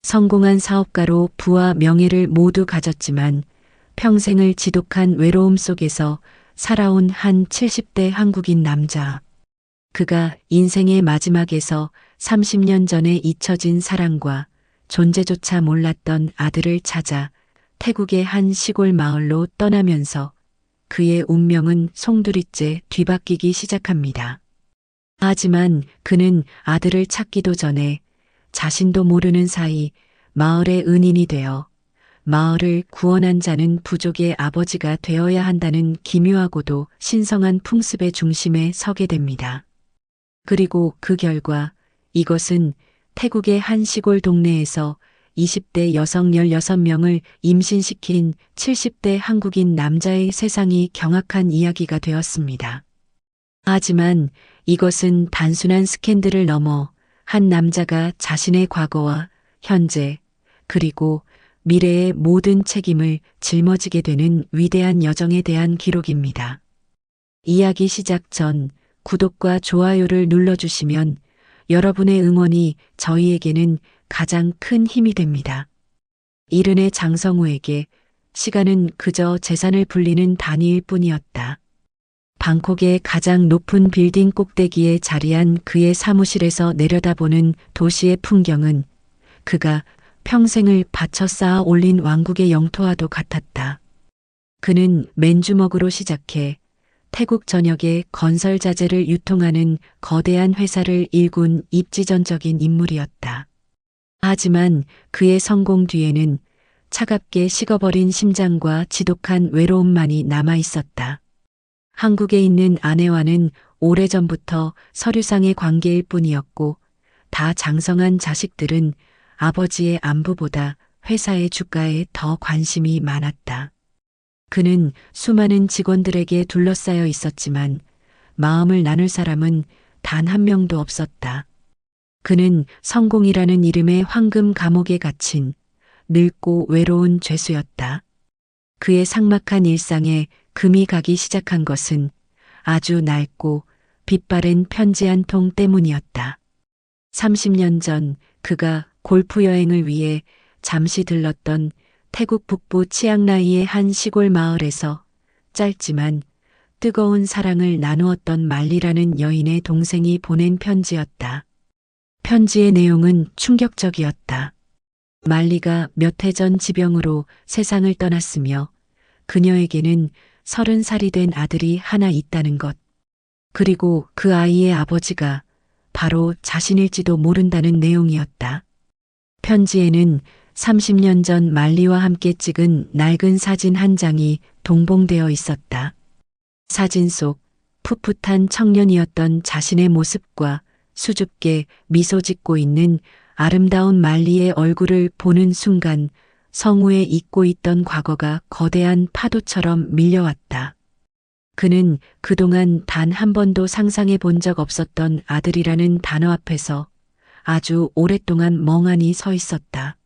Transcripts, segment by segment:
성공한 사업가로 부와 명예를 모두 가졌지만 평생을 지독한 외로움 속에서 살아온 한 70대 한국인 남자. 그가 인생의 마지막에서 30년 전에 잊혀진 사랑과 존재조차 몰랐던 아들을 찾아 태국의 한 시골 마을로 떠나면서 그의 운명은 송두리째 뒤바뀌기 시작합니다. 하지만 그는 아들을 찾기도 전에 자신도 모르는 사이 마을의 은인이 되어 마을을 구원한 자는 부족의 아버지가 되어야 한다는 기묘하고도 신성한 풍습의 중심에 서게 됩니다. 그리고 그 결과 이것은 태국의 한 시골 동네에서 20대 여성 16명을 임신시킨 70대 한국인 남자의 세상이 경악한 이야기가 되었습니다. 하지만 이것은 단순한 스캔들을 넘어 한 남자가 자신의 과거와 현재 그리고 미래의 모든 책임을 짊어지게 되는 위대한 여정에 대한 기록입니다. 이야기 시작 전 구독과 좋아요를 눌러주시면 여러분의 응원이 저희에게는 가장 큰 힘이 됩니다. 이른의 장성우에게 시간은 그저 재산을 불리는 단위일 뿐이었다. 방콕의 가장 높은 빌딩 꼭대기에 자리한 그의 사무실에서 내려다보는 도시의 풍경은 그가 평생을 바쳐 쌓아 올린 왕국의 영토와도 같았다. 그는 맨주먹으로 시작해 태국 전역의 건설 자재를 유통하는 거대한 회사를 일군 입지전적인 인물이었다. 하지만 그의 성공 뒤에는 차갑게 식어버린 심장과 지독한 외로움만이 남아 있었다. 한국에 있는 아내와는 오래전부터 서류상의 관계일 뿐이었고 다 장성한 자식들은 아버지의 안부보다 회사의 주가에 더 관심이 많았다. 그는 수많은 직원들에게 둘러싸여 있었지만 마음을 나눌 사람은 단 한 명도 없었다. 그는 성공이라는 이름의 황금 감옥에 갇힌 늙고 외로운 죄수였다. 그의 삭막한 일상에 금이 가기 시작한 것은 아주 낡고 빛바랜 편지 한 통 때문이었다. 30년 전 그가 골프 여행을 위해 잠시 들렀던 태국 북부 치앙라이의 한 시골 마을에서 짧지만 뜨거운 사랑을 나누었던 말리라는 여인의 동생이 보낸 편지였다. 편지의 내용은 충격적이었다. 말리가 몇 해 전 지병으로 세상을 떠났으며 그녀에게는 30살이 된 아들이 하나 있다는 것. 그리고 그 아이의 아버지가 바로 자신일지도 모른다는 내용이었다. 편지에는 30년 전 말리와 함께 찍은 낡은 사진 한 장이 동봉되어 있었다. 사진 속 풋풋한 청년이었던 자신의 모습과 수줍게 미소 짓고 있는 아름다운 말리의 얼굴을 보는 순간 성우에 잊고 있던 과거가 거대한 파도처럼 밀려왔다. 그는 그동안 단 한 번도 상상해 본 적 없었던 아들이라는 단어 앞에서 아주 오랫동안 멍하니 서 있었다.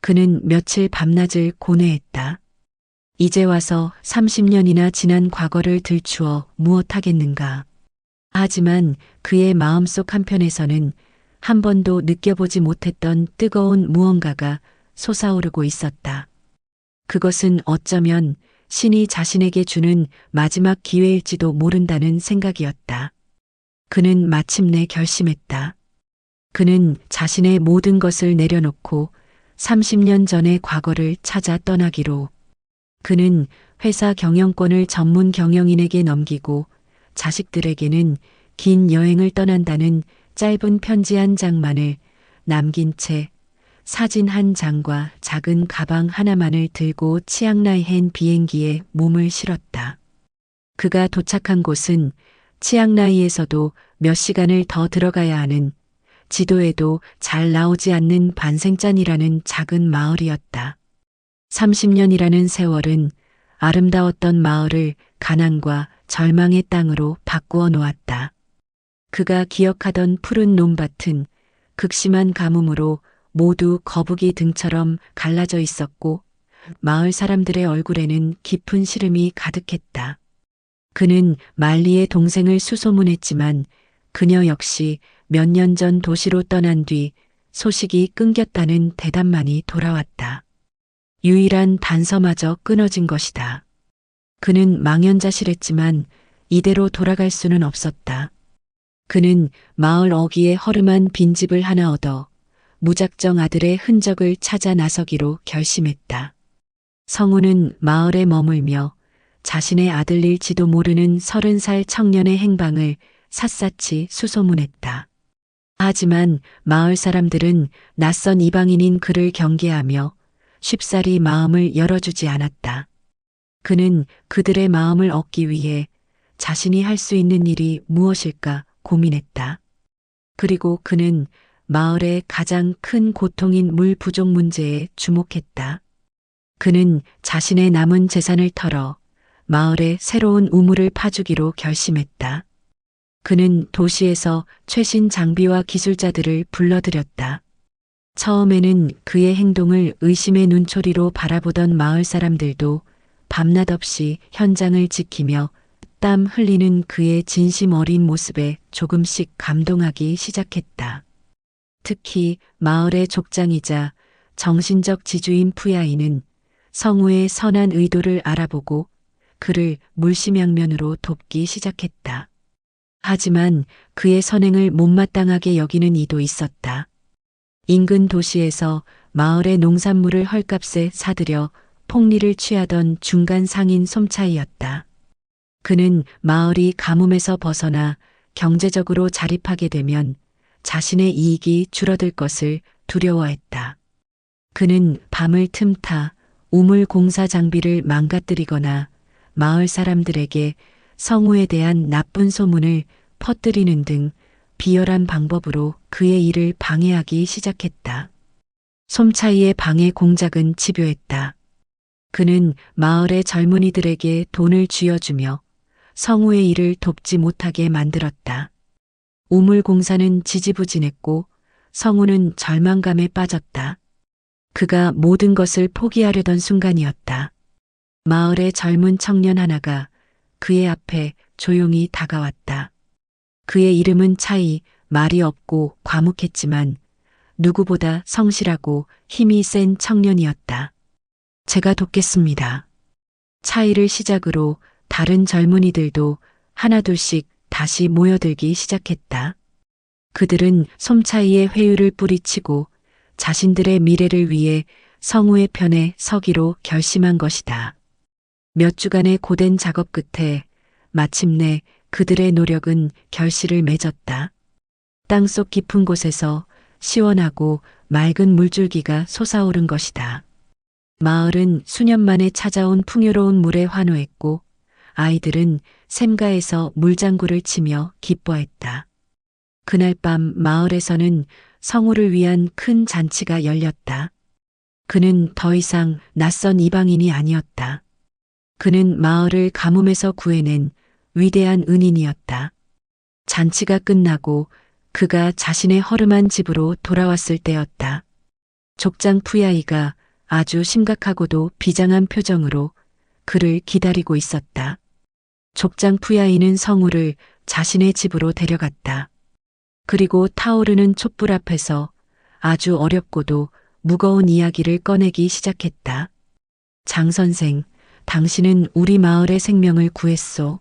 그는 며칠 밤낮을 고뇌했다. 이제 와서 30년이나 지난 과거를 들추어 무엇하겠는가. 하지만 그의 마음속 한편에서는 한 번도 느껴보지 못했던 뜨거운 무언가가 솟아오르고 있었다. 그것은 어쩌면 신이 자신에게 주는 마지막 기회일지도 모른다는 생각이었다. 그는 마침내 결심했다. 그는 자신의 모든 것을 내려놓고 30년 전의 과거를 찾아 떠나기로. 그는 회사 경영권을 전문 경영인에게 넘기고 자식들에게는 긴 여행을 떠난다는 짧은 편지 한 장만을 남긴 채 사진 한 장과 작은 가방 하나만을 들고 치앙라이행 비행기에 몸을 실었다. 그가 도착한 곳은 치앙라이에서도 몇 시간을 더 들어가야 하는 지도에도 잘 나오지 않는 반생짠이라는 작은 마을이었다. 30년이라는 세월은 아름다웠던 마을을 가난과 절망의 땅으로 바꾸어 놓았다. 그가 기억하던 푸른 논밭은 극심한 가뭄으로 모두 거북이 등처럼 갈라져 있었고 마을 사람들의 얼굴에는 깊은 시름이 가득했다. 그는 말리의 동생을 수소문했지만 그녀 역시 몇 년 전 도시로 떠난 뒤 소식이 끊겼다는 대답만이 돌아왔다. 유일한 단서마저 끊어진 것이다. 그는 망연자실했지만 이대로 돌아갈 수는 없었다. 그는 마을 어귀에 허름한 빈집을 하나 얻어 무작정 아들의 흔적을 찾아 나서기로 결심했다. 성우는 마을에 머물며 자신의 아들일지도 모르는 30살 청년의 행방을 샅샅이 수소문했다. 하지만 마을 사람들은 낯선 이방인인 그를 경계하며 쉽사리 마음을 열어주지 않았다. 그는 그들의 마음을 얻기 위해 자신이 할 수 있는 일이 무엇일까 고민했다. 그리고 그는 마을의 가장 큰 고통인 물 부족 문제에 주목했다. 그는 자신의 남은 재산을 털어 마을에 새로운 우물을 파주기로 결심했다. 그는 도시에서 최신 장비와 기술자들을 불러들였다. 처음에는 그의 행동을 의심의 눈초리로 바라보던 마을 사람들도 밤낮 없이 현장을 지키며 땀 흘리는 그의 진심 어린 모습에 조금씩 감동하기 시작했다. 특히 마을의 족장이자 정신적 지주인 푸야이는 성우의 선한 의도를 알아보고 그를 물심양면으로 돕기 시작했다. 하지만 그의 선행을 못마땅하게 여기는 이도 있었다. 인근 도시에서 마을의 농산물을 헐값에 사들여 폭리를 취하던 중간 상인 솜차이였다. 그는 마을이 가뭄에서 벗어나 경제적으로 자립하게 되면 자신의 이익이 줄어들 것을 두려워했다. 그는 밤을 틈타 우물 공사 장비를 망가뜨리거나 마을 사람들에게 성우에 대한 나쁜 소문을 퍼뜨리는 등 비열한 방법으로 그의 일을 방해하기 시작했다. 솜차이의 방해 공작은 집요했다. 그는 마을의 젊은이들에게 돈을 쥐어주며 성우의 일을 돕지 못하게 만들었다. 우물 공사는 지지부진했고 성우는 절망감에 빠졌다. 그가 모든 것을 포기하려던 순간이었다. 마을의 젊은 청년 하나가 그의 앞에 조용히 다가왔다. 그의 이름은 차이, 말이 없고 과묵했지만 누구보다 성실하고 힘이 센 청년이었다. 제가 돕겠습니다. 차이를 시작으로 다른 젊은이들도 하나둘씩 다시 모여들기 시작했다. 그들은 솜차이의 회유를 뿌리치고 자신들의 미래를 위해 성우의 편에 서기로 결심한 것이다. 몇 주간의 고된 작업 끝에 마침내 그들의 노력은 결실을 맺었다. 땅속 깊은 곳에서 시원하고 맑은 물줄기가 솟아오른 것이다. 마을은 수년 만에 찾아온 풍요로운 물에 환호했고 아이들은 샘가에서 물장구를 치며 기뻐했다. 그날 밤 마을에서는 성우를 위한 큰 잔치가 열렸다. 그는 더 이상 낯선 이방인이 아니었다. 그는 마을을 가뭄에서 구해낸 위대한 은인이었다. 잔치가 끝나고 그가 자신의 허름한 집으로 돌아왔을 때였다. 족장 푸야이가 아주 심각하고도 비장한 표정으로 그를 기다리고 있었다. 족장 푸야이는 성우를 자신의 집으로 데려갔다. 그리고 타오르는 촛불 앞에서 아주 어렵고도 무거운 이야기를 꺼내기 시작했다. 장 선생, 당신은 우리 마을의 생명을 구했소.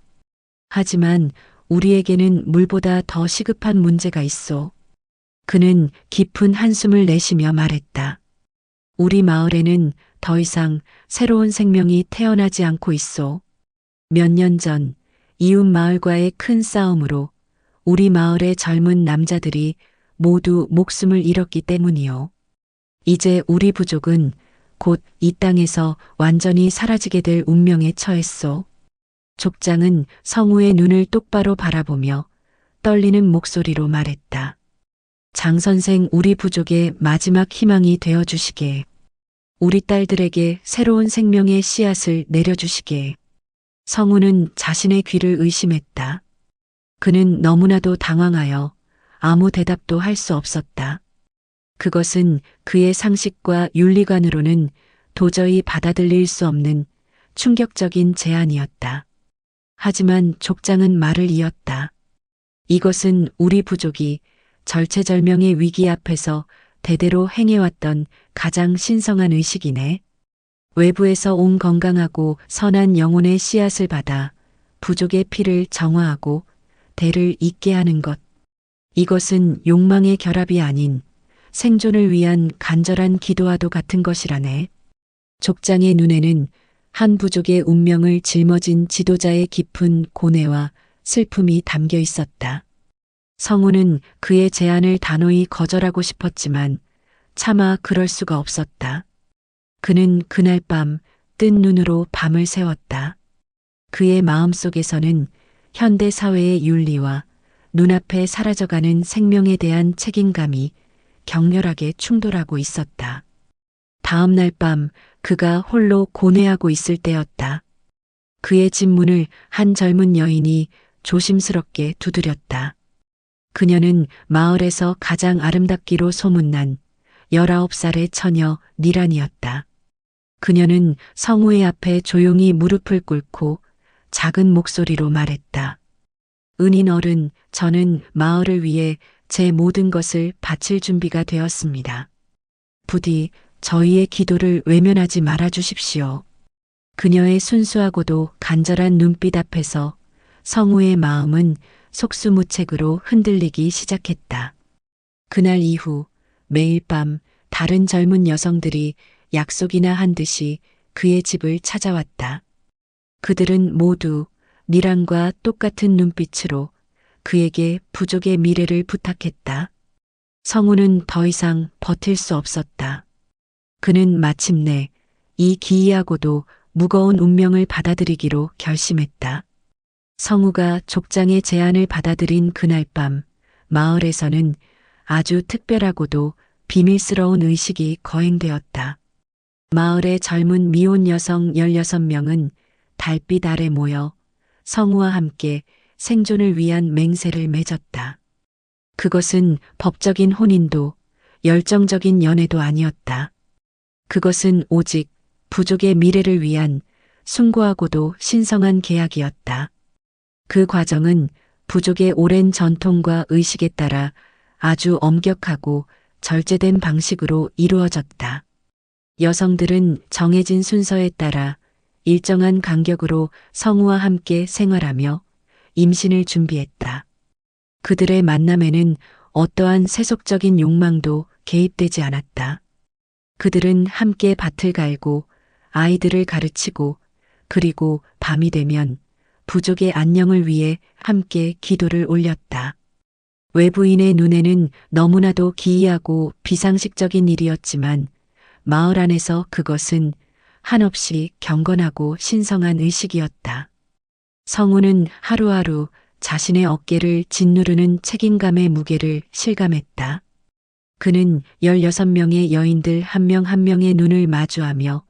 하지만 우리에게는 물보다 더 시급한 문제가 있소. 그는 깊은 한숨을 내쉬며 말했다. 우리 마을에는 더 이상 새로운 생명이 태어나지 않고 있소. 몇 년 전 이웃 마을과의 큰 싸움으로 우리 마을의 젊은 남자들이 모두 목숨을 잃었기 때문이요. 이제 우리 부족은 곧 이 땅에서 완전히 사라지게 될 운명에 처했소. 족장은 성우의 눈을 똑바로 바라보며 떨리는 목소리로 말했다. 장 선생, 우리 부족의 마지막 희망이 되어 주시게. 우리 딸들에게 새로운 생명의 씨앗을 내려주시게. 성우는 자신의 귀를 의심했다. 그는 너무나도 당황하여 아무 대답도 할 수 없었다. 그것은 그의 상식과 윤리관으로는 도저히 받아들일 수 없는 충격적인 제안이었다. 하지만 족장은 말을 이었다. 이것은 우리 부족이 절체절명의 위기 앞에서 대대로 행해왔던 가장 신성한 의식이네. 외부에서 온 건강하고 선한 영혼의 씨앗을 받아 부족의 피를 정화하고 대를 잇게 하는 것. 이것은 욕망의 결합이 아닌 생존을 위한 간절한 기도와도 같은 것이라네. 족장의 눈에는 한 부족의 운명을 짊어진 지도자의 깊은 고뇌와 슬픔이 담겨 있었다. 성우는 그의 제안을 단호히 거절하고 싶었지만 차마 그럴 수가 없었다. 그는 그날 밤 뜬 눈으로 밤을 새웠다. 그의 마음속에서는 현대 사회의 윤리와 눈앞에 사라져가는 생명에 대한 책임감이 격렬하게 충돌하고 있었다. 다음 날 밤 그가 홀로 고뇌하고 있을 때였다. 그의 집 문을 한 젊은 여인이 조심스럽게 두드렸다. 그녀는 마을에서 가장 아름답기로 소문난 19살의 처녀 니란이었다. 그녀는 성우의 앞에 조용히 무릎을 꿇고 작은 목소리로 말했다. 은인 어른, 저는 마을을 위해 제 모든 것을 바칠 준비가 되었습니다. 부디 저희의 기도를 외면하지 말아 주십시오. 그녀의 순수하고도 간절한 눈빛 앞에서 성우의 마음은 속수무책으로 흔들리기 시작했다. 그날 이후 매일 밤 다른 젊은 여성들이 약속이나 한 듯이 그의 집을 찾아왔다. 그들은 모두 니란과 똑같은 눈빛으로 그에게 부족의 미래를 부탁했다. 성우는 더 이상 버틸 수 없었다. 그는 마침내 이 기이하고도 무거운 운명을 받아들이기로 결심했다. 성우가 족장의 제안을 받아들인 그날 밤 마을에서는 아주 특별하고도 비밀스러운 의식이 거행되었다. 마을의 젊은 미혼 여성 16명은 달빛 아래 모여 성우와 함께 생존을 위한 맹세를 맺었다. 그것은 법적인 혼인도 열정적인 연애도 아니었다. 그것은 오직 부족의 미래를 위한 숭고하고도 신성한 계약이었다. 그 과정은 부족의 오랜 전통과 의식에 따라 아주 엄격하고 절제된 방식으로 이루어졌다. 여성들은 정해진 순서에 따라 일정한 간격으로 성우와 함께 생활하며 임신을 준비했다. 그들의 만남에는 어떠한 세속적인 욕망도 개입되지 않았다. 그들은 함께 밭을 갈고 아이들을 가르치고 그리고 밤이 되면 부족의 안녕을 위해 함께 기도를 올렸다. 외부인의 눈에는 너무나도 기이하고 비상식적인 일이었지만 마을 안에서 그것은 한없이 경건하고 신성한 의식이었다. 성우는 하루하루 자신의 어깨를 짓누르는 책임감의 무게를 실감했다. 그는 16명의 여인들 한 명 한 명의 눈을 마주하며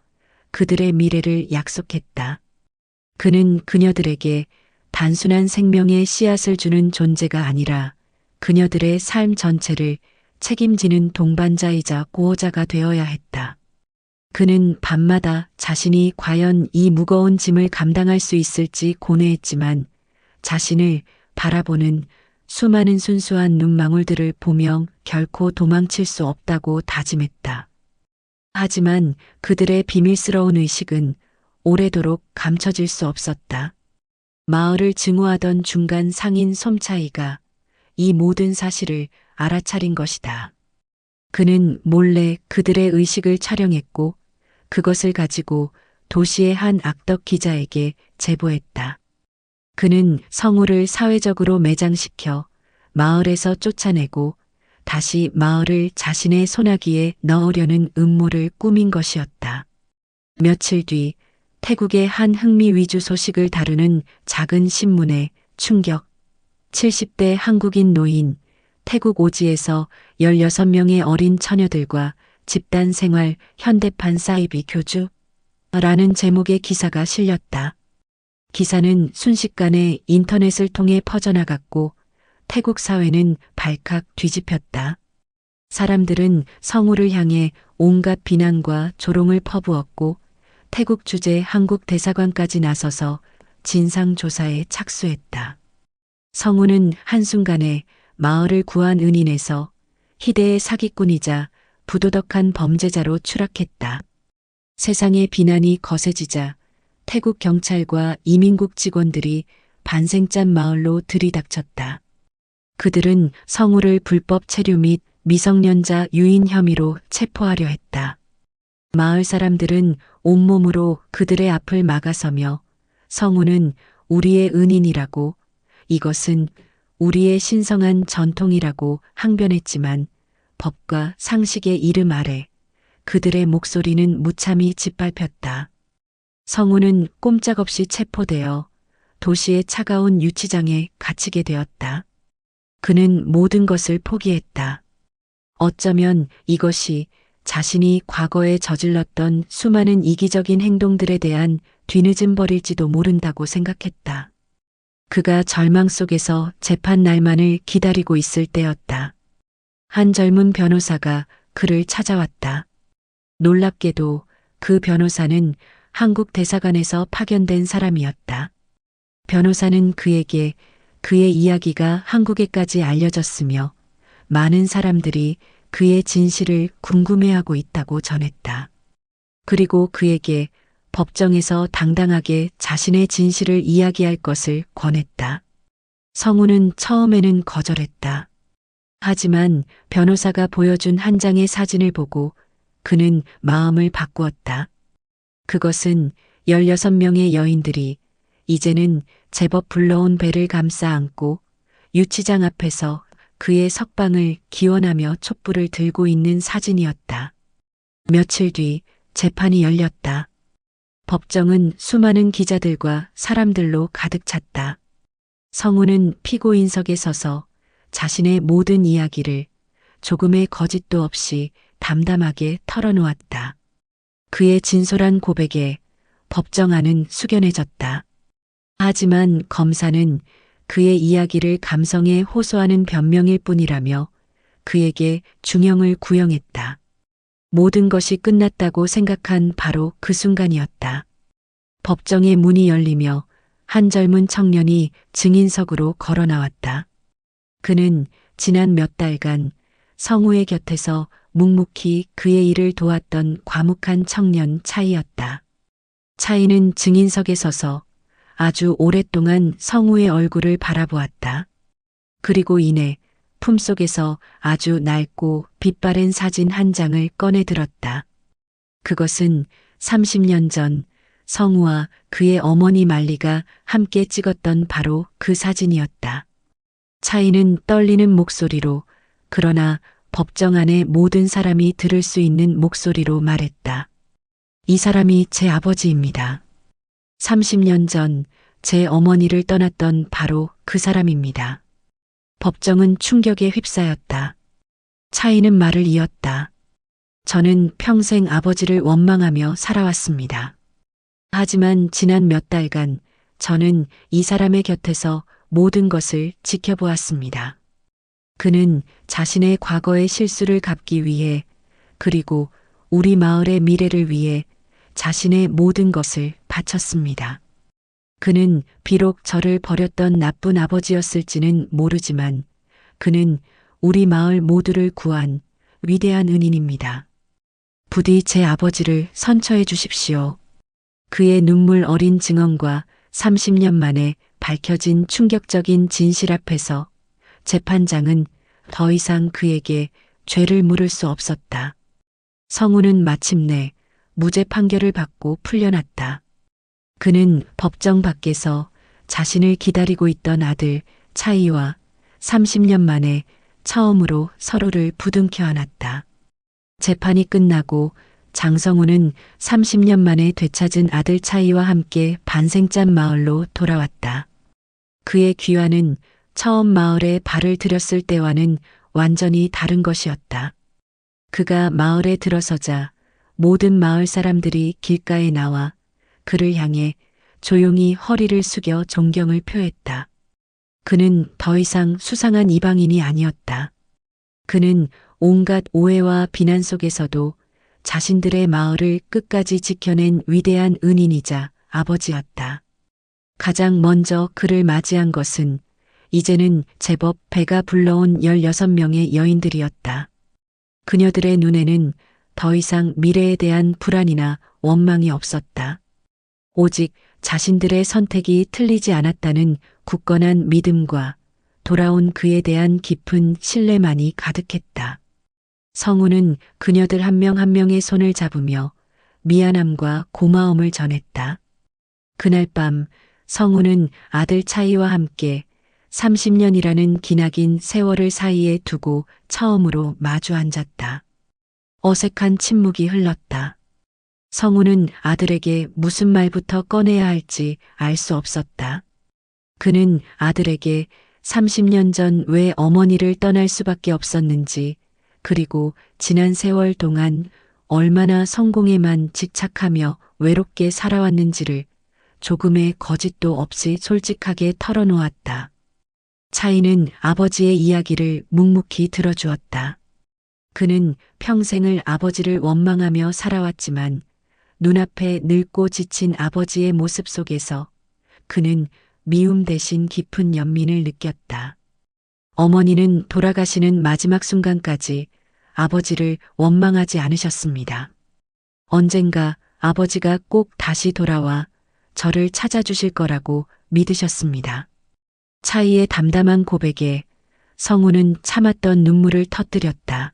그들의 미래를 약속했다. 그는 그녀들에게 단순한 생명의 씨앗을 주는 존재가 아니라 그녀들의 삶 전체를 책임지는 동반자이자 보호자가 되어야 했다. 그는 밤마다 자신이 과연 이 무거운 짐을 감당할 수 있을지 고뇌했지만 자신을 바라보는 수많은 순수한 눈망울들을 보며 결코 도망칠 수 없다고 다짐했다. 하지만 그들의 비밀스러운 의식은 오래도록 감춰질 수 없었다. 마을을 증오하던 중간 상인 솜차이가 이 모든 사실을 알아차린 것이다. 그는 몰래 그들의 의식을 촬영했고 그것을 가지고 도시의 한 악덕 기자에게 제보했다. 그는 성우를 사회적으로 매장시켜 마을에서 쫓아내고 다시 마을을 자신의 손아귀에 넣으려는 음모를 꾸민 것이었다. 며칠 뒤 태국의 한 흥미 위주 소식을 다루는 작은 신문에 충격. 70대 한국인 노인, 태국 오지에서 16명의 어린 처녀들과 집단 생활 현대판 사이비 교주 라는 제목의 기사가 실렸다. 기사는 순식간에 인터넷을 통해 퍼져나갔고 태국 사회는 발칵 뒤집혔다. 사람들은 성우를 향해 온갖 비난과 조롱을 퍼부었고 태국 주재 한국 대사관까지 나서서 진상조사에 착수했다. 성우는 한순간에 마을을 구한 은인에서 희대의 사기꾼이자 부도덕한 범죄자로 추락했다. 세상의 비난이 거세지자 태국 경찰과 이민국 직원들이 반생짠 마을로 들이닥쳤다. 그들은 성우를 불법 체류 및 미성년자 유인 혐의로 체포하려 했다. 마을 사람들은 온몸으로 그들의 앞을 막아서며 성우는 우리의 은인이라고, 이것은 우리의 신성한 전통이라고 항변했지만 법과 상식의 이름 아래 그들의 목소리는 무참히 짓밟혔다. 성우는 꼼짝없이 체포되어 도시의 차가운 유치장에 갇히게 되었다. 그는 모든 것을 포기했다. 어쩌면 이것이 자신이 과거에 저질렀던 수많은 이기적인 행동들에 대한 뒤늦은 벌일지도 모른다고 생각했다. 그가 절망 속에서 재판 날만을 기다리고 있을 때였다. 한 젊은 변호사가 그를 찾아왔다. 놀랍게도 그 변호사는 한국 대사관에서 파견된 사람이었다. 변호사는 그에게 그의 이야기가 한국에까지 알려졌으며 많은 사람들이 그의 진실을 궁금해하고 있다고 전했다. 그리고 그에게 법정에서 당당하게 자신의 진실을 이야기할 것을 권했다. 성우는 처음에는 거절했다. 하지만 변호사가 보여준 한 장의 사진을 보고 그는 마음을 바꾸었다. 그것은 16명의 여인들이 이제는 제법 불러온 배를 감싸 안고 유치장 앞에서 그의 석방을 기원하며 촛불을 들고 있는 사진이었다. 며칠 뒤 재판이 열렸다. 법정은 수많은 기자들과 사람들로 가득 찼다. 성우는 피고인석에 서서 자신의 모든 이야기를 조금의 거짓도 없이 담담하게 털어놓았다. 그의 진솔한 고백에 법정 안은 숙연해졌다. 하지만 검사는 그의 이야기를 감성에 호소하는 변명일 뿐이라며 그에게 중형을 구형했다. 모든 것이 끝났다고 생각한 바로 그 순간이었다. 법정의 문이 열리며 한 젊은 청년이 증인석으로 걸어 나왔다. 그는 지난 몇 달간 성우의 곁에서 묵묵히 그의 일을 도왔던 과묵한 청년 차이였다. 차이는 증인석에 서서 아주 오랫동안 성우의 얼굴을 바라보았다. 그리고 이내 품속에서 아주 낡고 빛바랜 사진 한 장을 꺼내 들었다. 그것은 30년 전 성우와 그의 어머니 말리가 함께 찍었던 바로 그 사진이었다. 차이는 떨리는 목소리로, 그러나 법정 안의 모든 사람이 들을 수 있는 목소리로 말했다. 이 사람이 제 아버지입니다. 30년 전 제 어머니를 떠났던 바로 그 사람입니다. 법정은 충격에 휩싸였다. 차이는 말을 이었다. 저는 평생 아버지를 원망하며 살아왔습니다. 하지만 지난 몇 달간 저는 이 사람의 곁에서 모든 것을 지켜보았습니다. 그는 자신의 과거의 실수를 갚기 위해, 그리고 우리 마을의 미래를 위해 자신의 모든 것을 바쳤습니다. 그는 비록 저를 버렸던 나쁜 아버지였을지는 모르지만 그는 우리 마을 모두를 구한 위대한 은인입니다. 부디 제 아버지를 선처해 주십시오. 그의 눈물 어린 증언과 30년 만에 밝혀진 충격적인 진실 앞에서 재판장은 더 이상 그에게 죄를 물을 수 없었다. 성우는 마침내 무죄 판결을 받고 풀려났다. 그는 법정 밖에서 자신을 기다리고 있던 아들 차이와 30년 만에 처음으로 서로를 부둥켜 안았다. 재판이 끝나고 장성우는 30년 만에 되찾은 아들 차이와 함께 반생짠 마을로 돌아왔다. 그의 귀환은 처음 마을에 발을 들였을 때와는 완전히 다른 것이었다. 그가 마을에 들어서자 모든 마을 사람들이 길가에 나와 그를 향해 조용히 허리를 숙여 존경을 표했다. 그는 더 이상 수상한 이방인이 아니었다. 그는 온갖 오해와 비난 속에서도 자신들의 마을을 끝까지 지켜낸 위대한 은인이자 아버지였다. 가장 먼저 그를 맞이한 것은 이제는 제법 배가 불러온 16명의 여인들이었다. 그녀들의 눈에는 더 이상 미래에 대한 불안이나 원망이 없었다. 오직 자신들의 선택이 틀리지 않았다는 굳건한 믿음과 돌아온 그에 대한 깊은 신뢰만이 가득했다. 성우는 그녀들 한 명 한 명의 손을 잡으며 미안함과 고마움을 전했다. 그날 밤 성우는 아들 차이와 함께 30년이라는 기나긴 세월을 사이에 두고 처음으로 마주 앉았다. 어색한 침묵이 흘렀다. 성우는 아들에게 무슨 말부터 꺼내야 할지 알 수 없었다. 그는 아들에게 30년 전 왜 어머니를 떠날 수밖에 없었는지, 그리고 지난 세월 동안 얼마나 성공에만 집착하며 외롭게 살아왔는지를 조금의 거짓도 없이 솔직하게 털어놓았다. 차이는 아버지의 이야기를 묵묵히 들어주었다. 그는 평생을 아버지를 원망하며 살아왔지만 눈앞에 늙고 지친 아버지의 모습 속에서 그는 미움 대신 깊은 연민을 느꼈다. 어머니는 돌아가시는 마지막 순간까지 아버지를 원망하지 않으셨습니다. 언젠가 아버지가 꼭 다시 돌아와 저를 찾아주실 거라고 믿으셨습니다. 차이의 담담한 고백에 성우는 참았던 눈물을 터뜨렸다.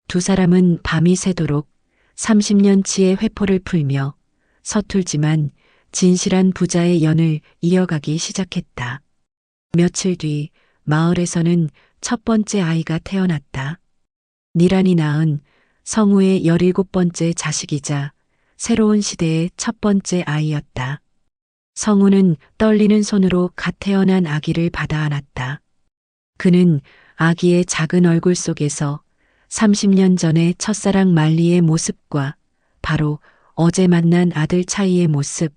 두 사람은 밤이 새도록 30년치의 회포를 풀며 서툴지만 진실한 부자의 연을 이어가기 시작했다. 며칠 뒤 마을에서는 첫 번째 아이가 태어났다. 니란이 낳은 성우의 17번째 자식이자 새로운 시대의 첫 번째 아이였다. 성우는 떨리는 손으로 갓 태어난 아기를 받아 안았다. 그는 아기의 작은 얼굴 속에서 30년 전의 첫사랑 말리의 모습과 바로 어제 만난 아들 차이의 모습,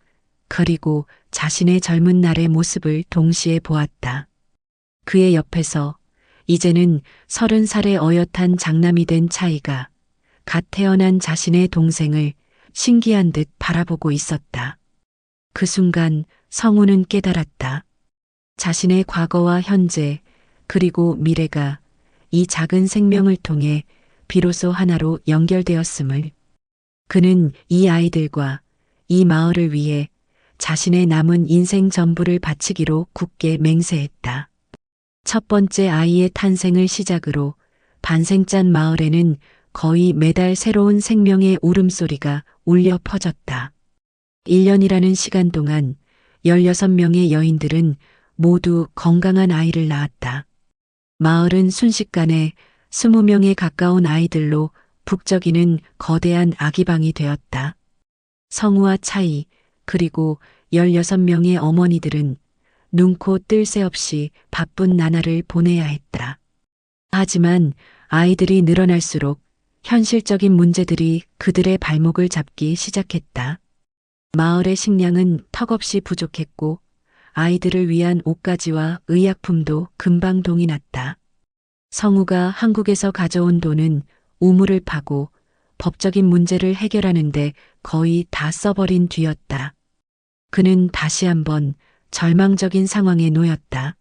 그리고 자신의 젊은 날의 모습을 동시에 보았다. 그의 옆에서 이제는 30살의 어엿한 장남이 된 차이가 갓 태어난 자신의 동생을 신기한 듯 바라보고 있었다. 그 순간 성우는 깨달았다. 자신의 과거와 현재, 그리고 미래가 이 작은 생명을 통해 비로소 하나로 연결되었음을. 그는 이 아이들과 이 마을을 위해 자신의 남은 인생 전부를 바치기로 굳게 맹세했다. 첫 번째 아이의 탄생을 시작으로 반생짠 마을에는 거의 매달 새로운 생명의 울음소리가 울려 퍼졌다. 1년이라는 시간 동안 16명의 여인들은 모두 건강한 아이를 낳았다. 마을은 순식간에 20명에 가까운 아이들로 북적이는 거대한 아기방이 되었다. 성우와 차이, 그리고 16명의 어머니들은 눈코 뜰 새 없이 바쁜 나날을 보내야 했다. 하지만 아이들이 늘어날수록 현실적인 문제들이 그들의 발목을 잡기 시작했다. 마을의 식량은 턱없이 부족했고 아이들을 위한 옷가지와 의약품도 금방 동이 났다. 성우가 한국에서 가져온 돈은 우물을 파고 법적인 문제를 해결하는데 거의 다 써버린 뒤였다. 그는 다시 한번 절망적인 상황에 놓였다.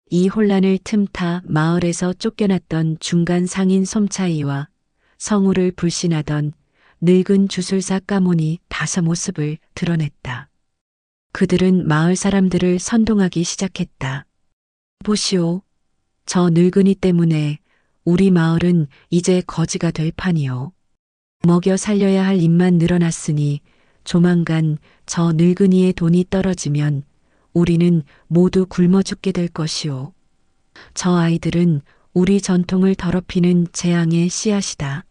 이 혼란을 틈타 마을에서 쫓겨났던 중간 상인 솜차이와 성우를 불신하던 늙은 주술사 까몬이 다소 모습을 드러냈다. 그들은 마을 사람들을 선동하기 시작했다. 보시오. 저 늙은이 때문에 우리 마을은 이제 거지가 될 판이요. 먹여 살려야 할 입만 늘어났으니 조만간 저 늙은이의 돈이 떨어지면 우리는 모두 굶어 죽게 될 것이오. 저 아이들은 우리 전통을 더럽히는 재앙의 씨앗이다.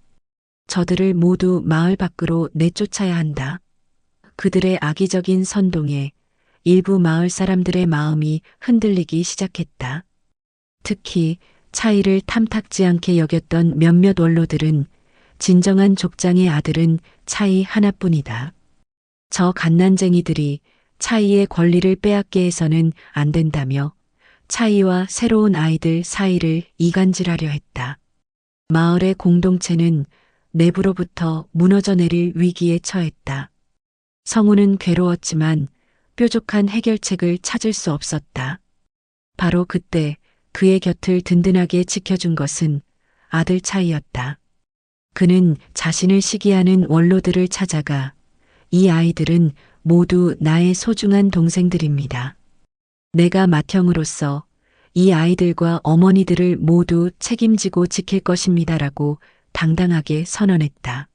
저들을 모두 마을 밖으로 내쫓아야 한다. 그들의 악의적인 선동에 일부 마을 사람들의 마음이 흔들리기 시작했다. 특히 차이를 탐탁지 않게 여겼던 몇몇 원로들은 진정한 족장의 아들은 차이 하나뿐이다. 저 갓난쟁이들이 차이의 권리를 빼앗게 해서는 안 된다며 차이와 새로운 아이들 사이를 이간질하려 했다. 마을의 공동체는 내부로부터 무너져 내릴 위기에 처했다. 성우는 괴로웠지만 뾰족한 해결책을 찾을 수 없었다. 바로 그때 그의 곁을 든든하게 지켜준 것은 아들 차이였다. 그는 자신을 시기하는 원로들을 찾아가 이 아이들은 모두 나의 소중한 동생들입니다. 내가 맏형으로서 이 아이들과 어머니들을 모두 책임지고 지킬 것입니다라고 당당하게 선언했다.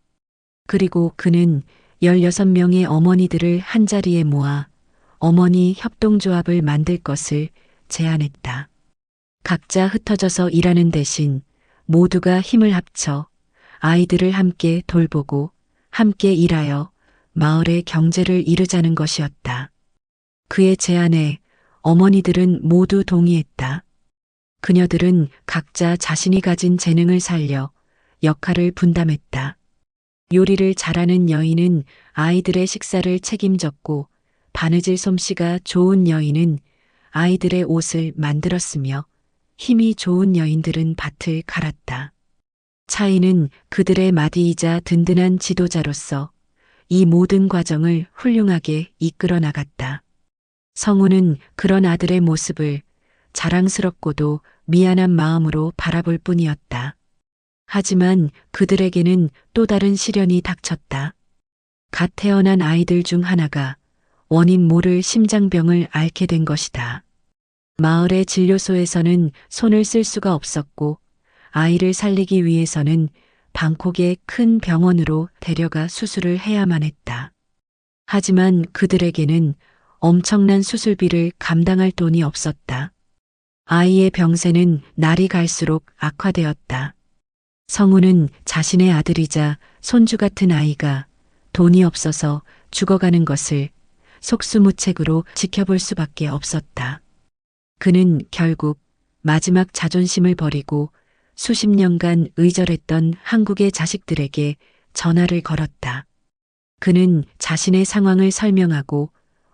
그리고 그는 16명의 어머니들을 한자리에 모아 어머니 협동조합을 만들 것을 제안했다. 각자 흩어져서 일하는 대신 모두가 힘을 합쳐 아이들을 함께 돌보고 함께 일하여 마을의 경제를 이루자는 것이었다. 그의 제안에 어머니들은 모두 동의했다. 그녀들은 각자 자신이 가진 재능을 살려 역할을 분담했다. 요리를 잘하는 여인은 아이들의 식사를 책임졌고 바느질 솜씨가 좋은 여인은 아이들의 옷을 만들었으며 힘이 좋은 여인들은 밭을 갈았다. 차이는 그들의 마디이자 든든한 지도자로서 이 모든 과정을 훌륭하게 이끌어 나갔다. 성우는 그런 아들의 모습을 자랑스럽고도 미안한 마음으로 바라볼 뿐이었다. 하지만 그들에게는 또 다른 시련이 닥쳤다. 갓 태어난 아이들 중 하나가 원인 모를 심장병을 앓게 된 것이다. 마을의 진료소에서는 손을 쓸 수가 없었고 아이를 살리기 위해서는 방콕의 큰 병원으로 데려가 수술을 해야만 했다. 하지만 그들에게는 엄청난 수술비를 감당할 돈이 없었다. 아이의 병세는 날이 갈수록 악화되었다. 성우는 자신의 아들이자 손주 같은 아이가 돈이 없어서 죽어가는 것을 속수무책으로 지켜볼 수밖에 없었다. 그는 결국 마지막 자존심을 버리고 수십 년간 의절했던 한국의 자식들에게 전화를 걸었다. 그는 자신의 상황을 설명하고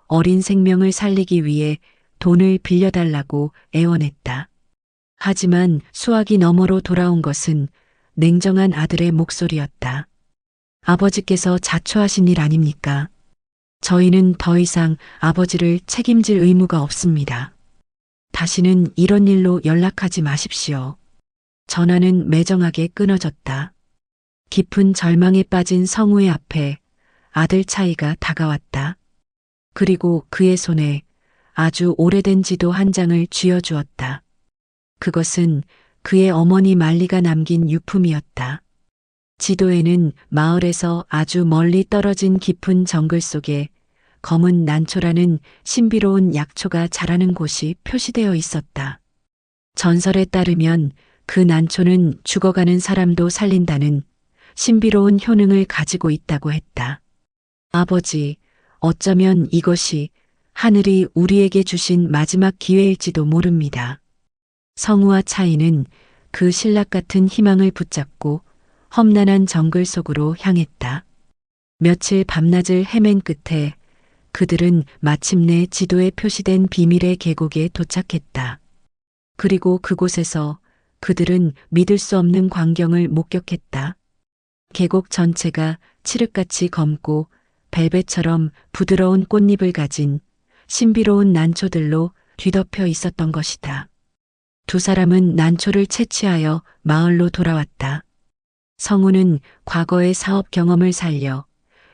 어린 생명을 살리기 위해 돈을 빌려달라고 애원했다. 하지만 수화기 너머로 돌아온 것은 냉정한 아들의 목소리였다. 아버지께서 자초하신 일 아닙니까? 저희는 더 이상 아버지를 책임질 의무가 없습니다. 다시는 이런 일로 연락하지 마십시오. 전화는 매정하게 끊어졌다. 깊은 절망에 빠진 성우의 앞에 아들 차이가 다가왔다. 그리고 그의 손에 아주 오래된 지도 한 장을 쥐어주었다. 그것은 그의 어머니 말리가 남긴 유품이었다. 지도에는 마을에서 아주 멀리 떨어진 깊은 정글 속에 검은 난초라는 신비로운 약초가 자라는 곳이 표시되어 있었다. 전설에 따르면 그 난초는 죽어가는 사람도 살린다는 신비로운 효능을 가지고 있다고 했다. 아버지, 어쩌면 이것이 하늘이 우리에게 주신 마지막 기회일지도 모릅니다. 성우와 차이는 그 신락 같은 희망을 붙잡고 험난한 정글 속으로 향했다. 며칠 밤낮을 헤맨 끝에 그들은 마침내 지도에 표시된 비밀의 계곡에 도착했다. 그리고 그곳에서 그들은 믿을 수 없는 광경을 목격했다. 계곡 전체가 칠흑같이 검고 벨벳처럼 부드러운 꽃잎을 가진 신비로운 난초들로 뒤덮여 있었던 것이다. 두 사람은 난초를 채취하여 마을로 돌아왔다. 성우는 과거의 사업 경험을 살려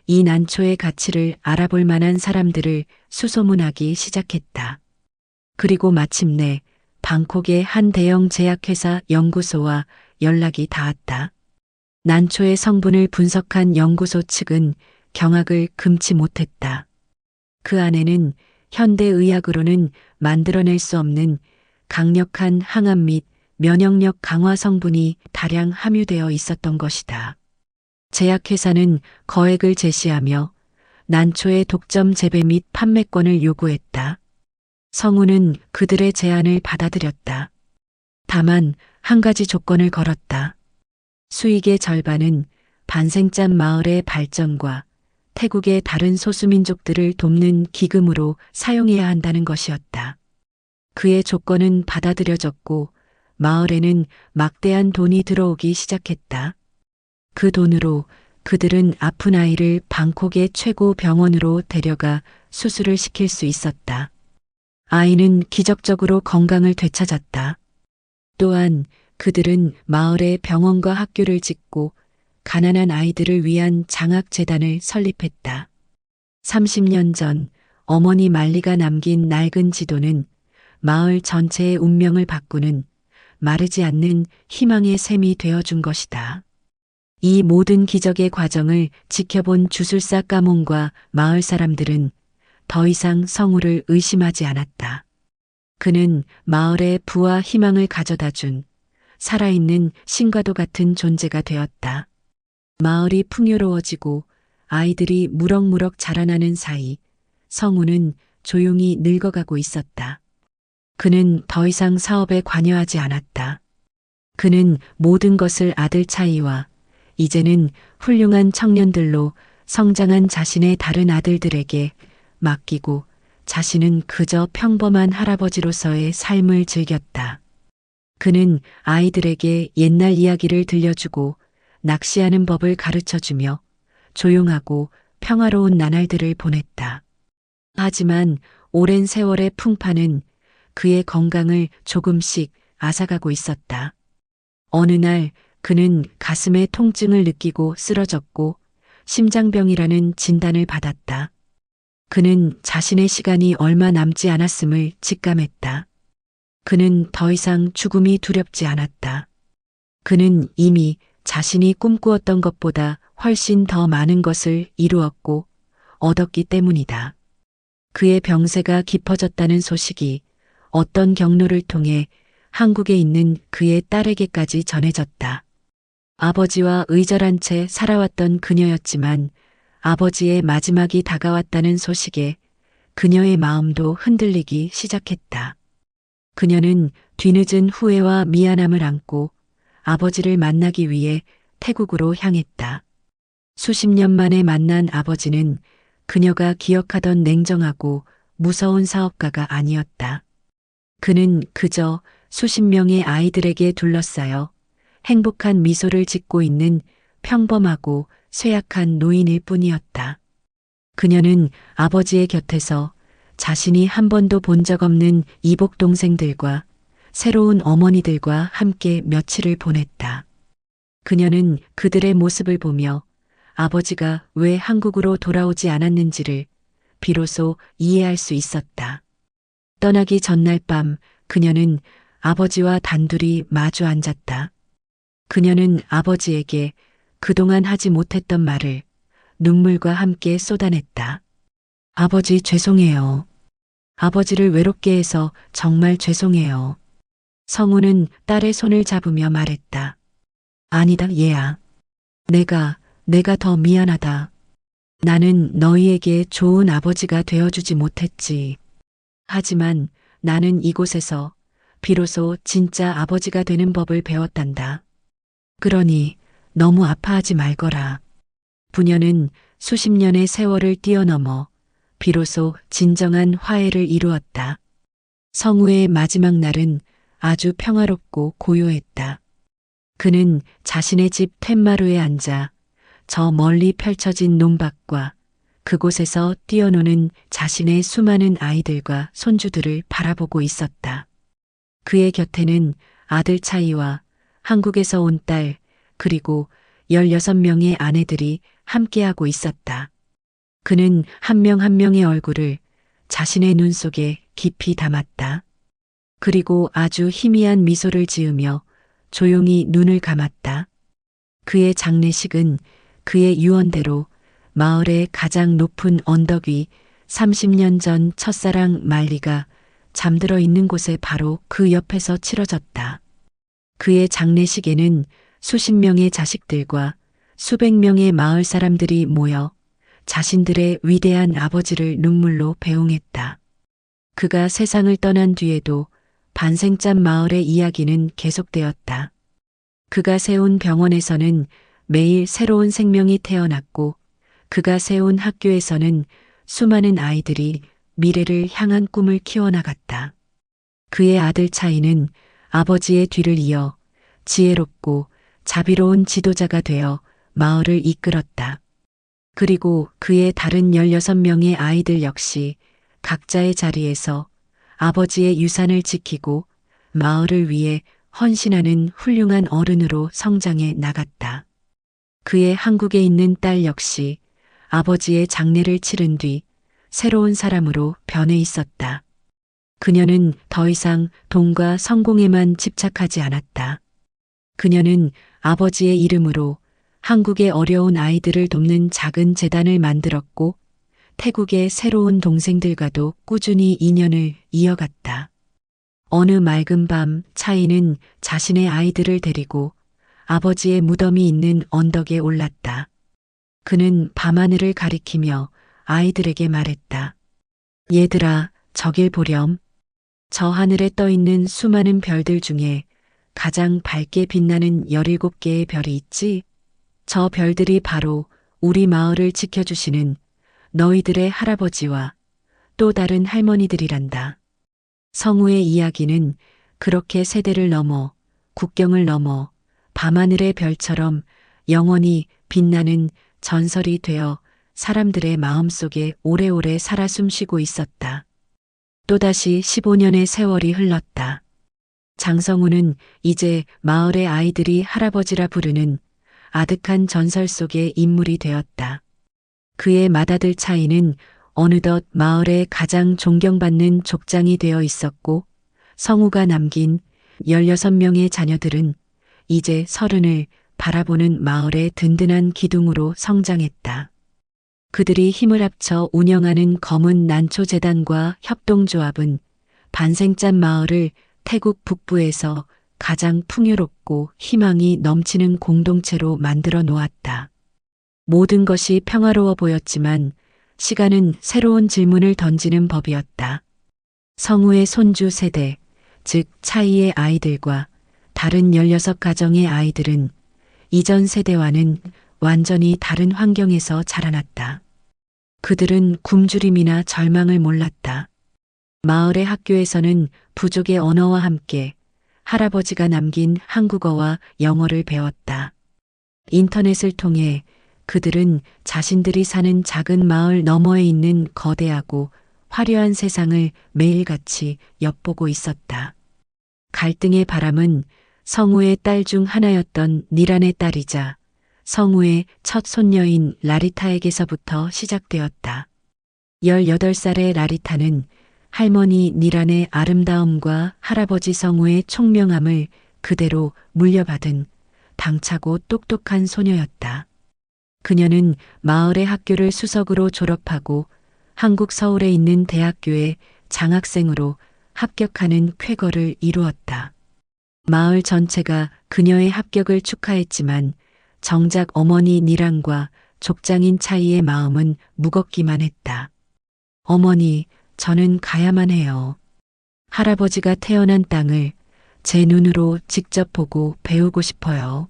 이 난초의 가치를 알아볼 만한 사람들을 수소문하기 시작했다. 그리고 마침내 방콕의 한 대형 제약회사 연구소와 연락이 닿았다. 난초의 성분을 분석한 연구소 측은 경악을 금치 못했다. 그 안에는 현대의학으로는 만들어낼 수 없는 강력한 항암 및 면역력 강화 성분이 다량 함유되어 있었던 것이다. 제약회사는 거액을 제시하며 난초의 독점 재배 및 판매권을 요구했다. 성우는 그들의 제안을 받아들였다. 다만 한 가지 조건을 걸었다. 수익의 절반은 반생짠 마을의 발전과 태국의 다른 소수민족들을 돕는 기금으로 사용해야 한다는 것이었다. 그의 조건은 받아들여졌고 마을에는 막대한 돈이 들어오기 시작했다. 그 돈으로 그들은 아픈 아이를 방콕의 최고 병원으로 데려가 수술을 시킬 수 있었다. 아이는 기적적으로 건강을 되찾았다. 또한 그들은 마을에 병원과 학교를 짓고 가난한 아이들을 위한 장학재단을 설립했다. 30년 전 어머니 말리가 남긴 낡은 지도는 마을 전체의 운명을 바꾸는 마르지 않는 희망의 샘이 되어준 것이다. 이 모든 기적의 과정을 지켜본 주술사 까몽과 마을 사람들은 더 이상 성우를 의심하지 않았다. 그는 마을에 부와 희망을 가져다 준 살아있는 신과도 같은 존재가 되었다. 마을이 풍요로워지고 아이들이 무럭무럭 자라나는 사이 성우는 조용히 늙어가고 있었다. 그는 더 이상 사업에 관여하지 않았다. 그는 모든 것을 아들 차이와 이제는 훌륭한 청년들로 성장한 자신의 다른 아들들에게 맡기고 자신은 그저 평범한 할아버지로서의 삶을 즐겼다. 그는 아이들에게 옛날 이야기를 들려주고 낚시하는 법을 가르쳐주며 조용하고 평화로운 나날들을 보냈다. 하지만 오랜 세월의 풍파는 그의 건강을 조금씩 앗아가고 있었다. 어느 날 그는 가슴에 통증을 느끼고 쓰러졌고 심장병이라는 진단을 받았다. 그는 자신의 시간이 얼마 남지 않았음을 직감했다. 그는 더 이상 죽음이 두렵지 않았다. 그는 이미 자신이 꿈꾸었던 것보다 훨씬 더 많은 것을 이루었고 얻었기 때문이다. 그의 병세가 깊어졌다는 소식이 어떤 경로를 통해 한국에 있는 그의 딸에게까지 전해졌다. 아버지와 의절한 채 살아왔던 그녀였지만 아버지의 마지막이 다가왔다는 소식에 그녀의 마음도 흔들리기 시작했다. 그녀는 뒤늦은 후회와 미안함을 안고 아버지를 만나기 위해 태국으로 향했다. 수십 년 만에 만난 아버지는 그녀가 기억하던 냉정하고 무서운 사업가가 아니었다. 그는 그저 수십 명의 아이들에게 둘러싸여 행복한 미소를 짓고 있는 평범하고 쇠약한 노인일 뿐이었다. 그녀는 아버지의 곁에서 자신이 한 번도 본 적 없는 이복 동생들과 새로운 어머니들과 함께 며칠을 보냈다. 그녀는 그들의 모습을 보며 아버지가 왜 한국으로 돌아오지 않았는지를 비로소 이해할 수 있었다. 떠나기 전날 밤 그녀는 아버지와 단둘이 마주 앉았다. 그녀는 아버지에게 그동안 하지 못했던 말을 눈물과 함께 쏟아냈다. 아버지 죄송해요. 아버지를 외롭게 해서 정말 죄송해요. 성우는 딸의 손을 잡으며 말했다. 아니다, 얘야. 내가 더 미안하다. 나는 너희에게 좋은 아버지가 되어주지 못했지. 하지만 나는 이곳에서 비로소 진짜 아버지가 되는 법을 배웠단다. 그러니 너무 아파하지 말거라. 부녀는 수십 년의 세월을 뛰어넘어 비로소 진정한 화해를 이루었다. 성우의 마지막 날은 아주 평화롭고 고요했다. 그는 자신의 집 텐마루에 앉아 저 멀리 펼쳐진 논밭과 그곳에서 뛰어노는 자신의 수많은 아이들과 손주들을 바라보고 있었다. 그의 곁에는 아들 차이와 한국에서 온 딸, 그리고 16명의 아내들이 함께하고 있었다. 그는 한 명 한 명의 얼굴을 자신의 눈 속에 깊이 담았다. 그리고 아주 희미한 미소를 지으며 조용히 눈을 감았다. 그의 장례식은 그의 유언대로 마을의 가장 높은 언덕 위 30년 전 첫사랑 말리가 잠들어 있는 곳에 바로 그 옆에서 치러졌다. 그의 장례식에는 수십 명의 자식들과 수백 명의 마을 사람들이 모여 자신들의 위대한 아버지를 눈물로 배웅했다. 그가 세상을 떠난 뒤에도 반생짠 마을의 이야기는 계속되었다. 그가 세운 병원에서는 매일 새로운 생명이 태어났고 그가 세운 학교에서는 수많은 아이들이 미래를 향한 꿈을 키워나갔다. 그의 아들 차이는 아버지의 뒤를 이어 지혜롭고 자비로운 지도자가 되어 마을을 이끌었다. 그리고 그의 다른 16명의 아이들 역시 각자의 자리에서 아버지의 유산을 지키고 마을을 위해 헌신하는 훌륭한 어른으로 성장해 나갔다. 그의 한국에 있는 딸 역시 아버지의 장례를 치른 뒤 새로운 사람으로 변해 있었다. 그녀는 더 이상 돈과 성공에만 집착하지 않았다. 그녀는 아버지의 이름으로 한국의 어려운 아이들을 돕는 작은 재단을 만들었고 태국의 새로운 동생들과도 꾸준히 인연을 이어갔다. 어느 맑은 밤 차이는 자신의 아이들을 데리고 아버지의 무덤이 있는 언덕에 올랐다. 그는 밤하늘을 가리키며 아이들에게 말했다. 얘들아, 저길 보렴. 저 하늘에 떠 있는 수많은 별들 중에 가장 밝게 빛나는 17개의 별이 있지? 저 별들이 바로 우리 마을을 지켜주시는 너희들의 할아버지와 또 다른 할머니들이란다. 성우의 이야기는 그렇게 세대를 넘어 국경을 넘어 밤하늘의 별처럼 영원히 빛나는 전설이 되어 사람들의 마음속에 오래오래 살아 숨쉬고 있었다. 또다시 15년의 세월이 흘렀다. 장성우는 이제 마을의 아이들이 할아버지라 부르는 아득한 전설 속의 인물이 되었다. 그의 맏아들 차이는 어느덧 마을의 가장 존경받는 족장이 되어 있었고 성우가 남긴 16명의 자녀들은 이제 30을 바라보는 마을의 든든한 기둥으로 성장했다. 그들이 힘을 합쳐 운영하는 검은 난초재단과 협동조합은 반생짠 마을을 태국 북부에서 가장 풍요롭고 희망이 넘치는 공동체로 만들어 놓았다. 모든 것이 평화로워 보였지만 시간은 새로운 질문을 던지는 법이었다. 성우의 손주 세대, 즉 차이의 아이들과 다른 16가정의 아이들은 이전 세대와는 완전히 다른 환경에서 자라났다. 그들은 굶주림이나 절망을 몰랐다. 마을의 학교에서는 부족의 언어와 함께 할아버지가 남긴 한국어와 영어를 배웠다. 인터넷을 통해 그들은 자신들이 사는 작은 마을 너머에 있는 거대하고 화려한 세상을 매일같이 엿보고 있었다. 갈등의 바람은 성우의 딸 중 하나였던 니란의 딸이자 성우의 첫 손녀인 라리타에게서부터 시작되었다. 18살의 라리타는 할머니 니란의 아름다움과 할아버지 성우의 총명함을 그대로 물려받은 당차고 똑똑한 소녀였다. 그녀는 마을의 학교를 수석으로 졸업하고 한국 서울에 있는 대학교에 장학생으로 합격하는 쾌거를 이루었다. 마을 전체가 그녀의 합격을 축하했지만 정작 어머니 니란과 족장인 차이의 마음은 무겁기만 했다. 어머니, 저는 가야만 해요. 할아버지가 태어난 땅을 제 눈으로 직접 보고 배우고 싶어요.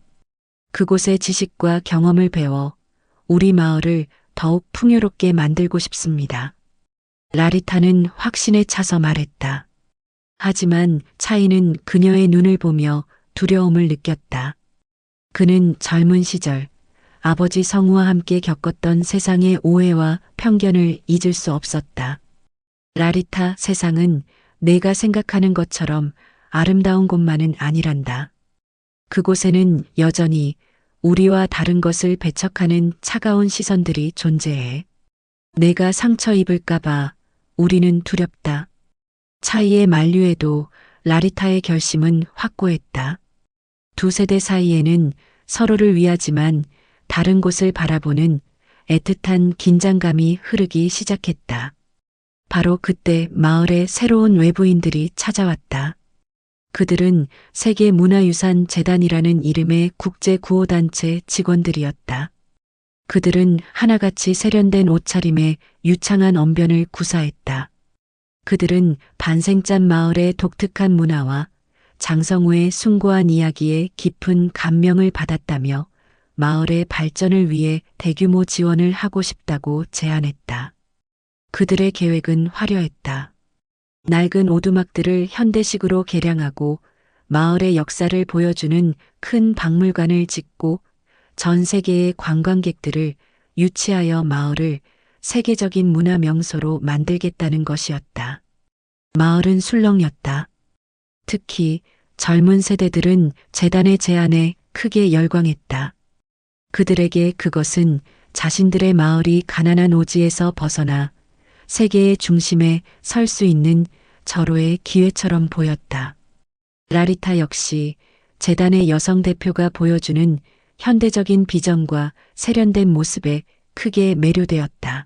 그곳의 지식과 경험을 배워 우리 마을을 더욱 풍요롭게 만들고 싶습니다. 라리타는 확신에 차서 말했다. 하지만 차이는 그녀의 눈을 보며 두려움을 느꼈다. 그는 젊은 시절 아버지 성우와 함께 겪었던 세상의 오해와 편견을 잊을 수 없었다. 라리타, 세상은 내가 생각하는 것처럼 아름다운 곳만은 아니란다. 그곳에는 여전히 우리와 다른 것을 배척하는 차가운 시선들이 존재해. 내가 상처 입을까봐 우리는 두렵다. 차이의 만류에도 라리타의 결심은 확고했다. 두 세대 사이에는 서로를 위하지만 다른 곳을 바라보는 애틋한 긴장감이 흐르기 시작했다. 바로 그때 마을에 새로운 외부인들이 찾아왔다. 그들은 세계문화유산 재단이라는 이름의 국제구호단체 직원들이었다. 그들은 하나같이 세련된 옷차림에 유창한 언변을 구사했다. 그들은 반생짠 마을의 독특한 문화와 장성우의 숭고한 이야기에 깊은 감명을 받았다며 마을의 발전을 위해 대규모 지원을 하고 싶다고 제안했다. 그들의 계획은 화려했다. 낡은 오두막들을 현대식으로 개량하고 마을의 역사를 보여주는 큰 박물관을 짓고 전 세계의 관광객들을 유치하여 마을을 세계적인 문화 명소로 만들겠다는 것이었다. 마을은 술렁였다. 특히 젊은 세대들은 재단의 제안에 크게 열광했다. 그들에게 그것은 자신들의 마을이 가난한 오지에서 벗어나 세계의 중심에 설 수 있는 절호의 기회처럼 보였다. 라리타 역시 재단의 여성 대표가 보여주는 현대적인 비전과 세련된 모습에 크게 매료되었다.